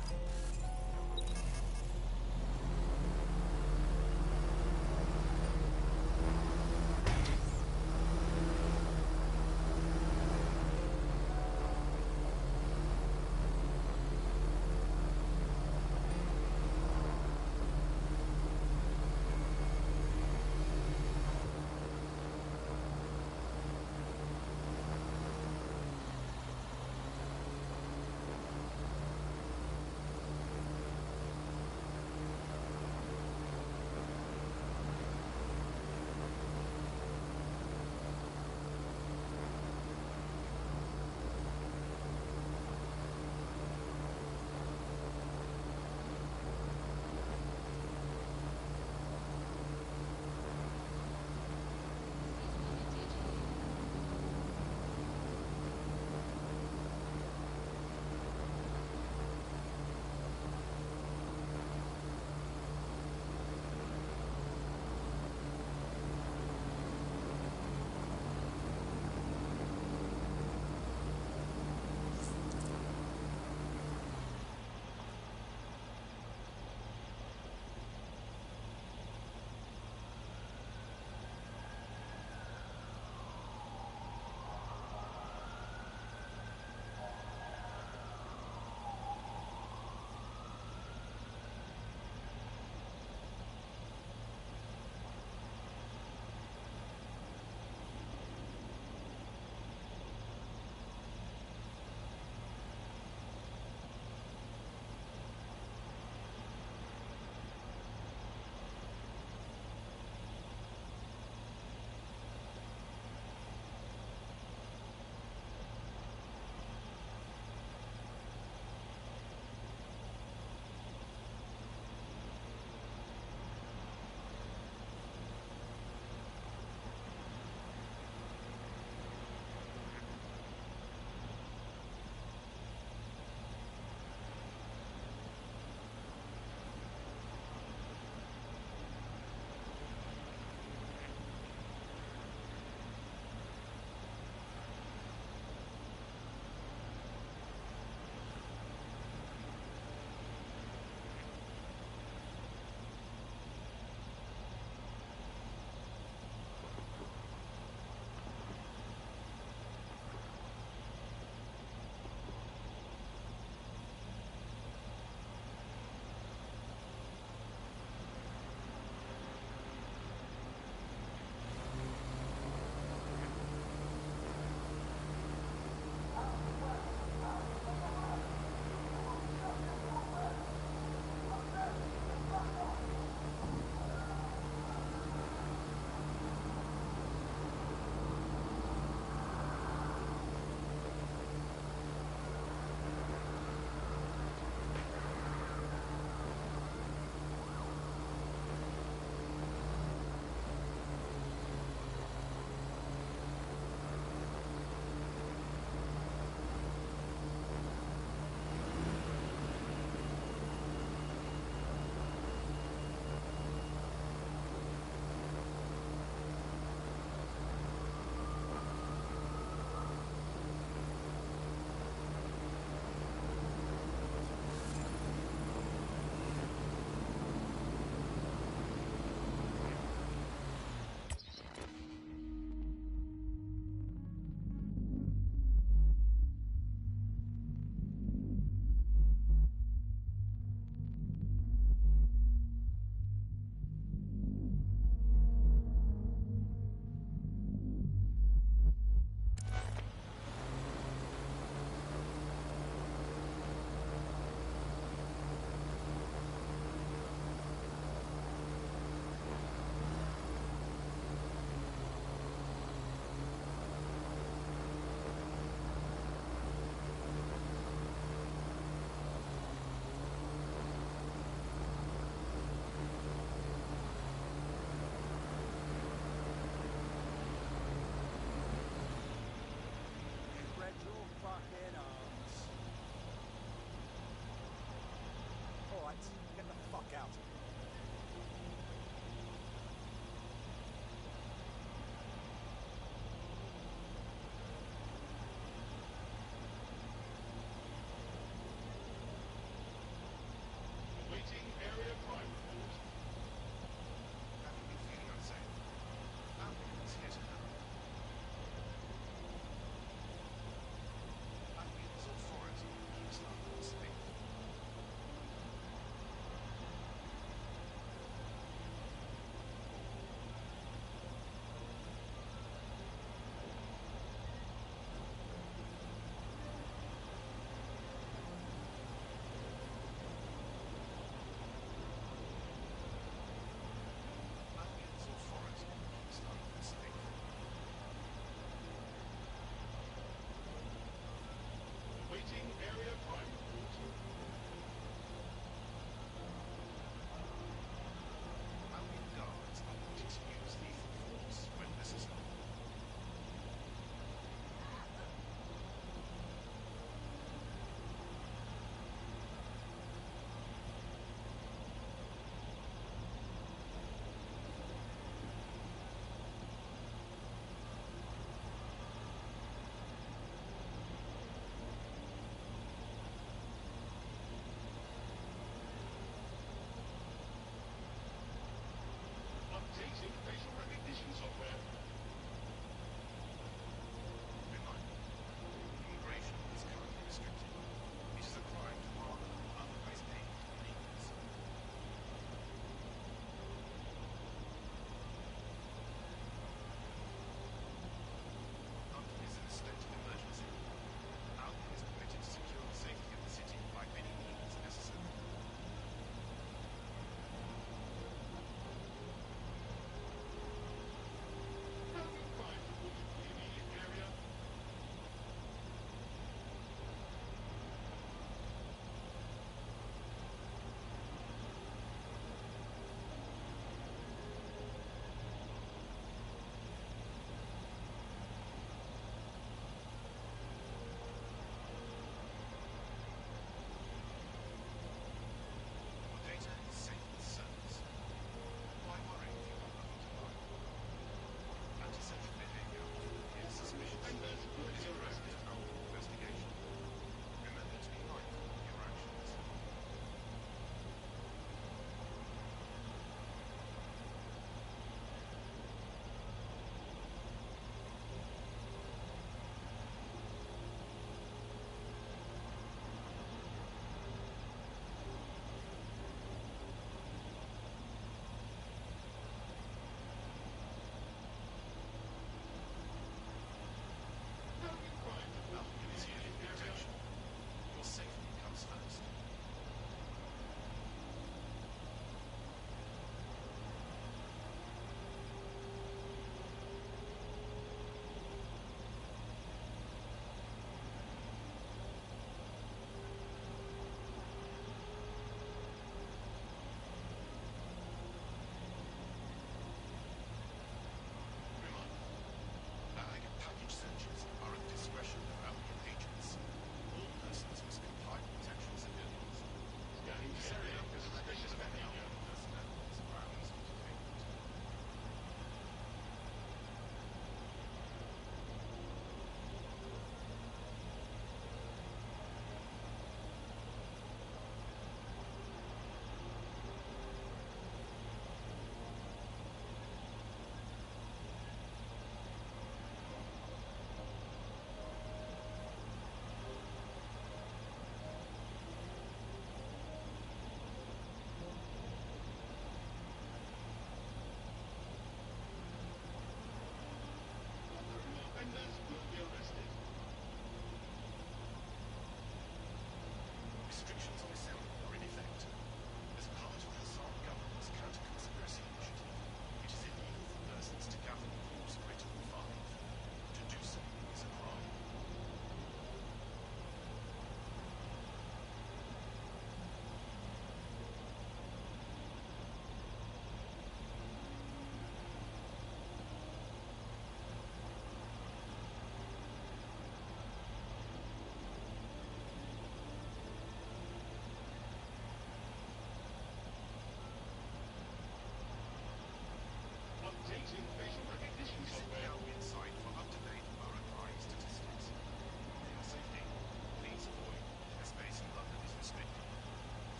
restrictions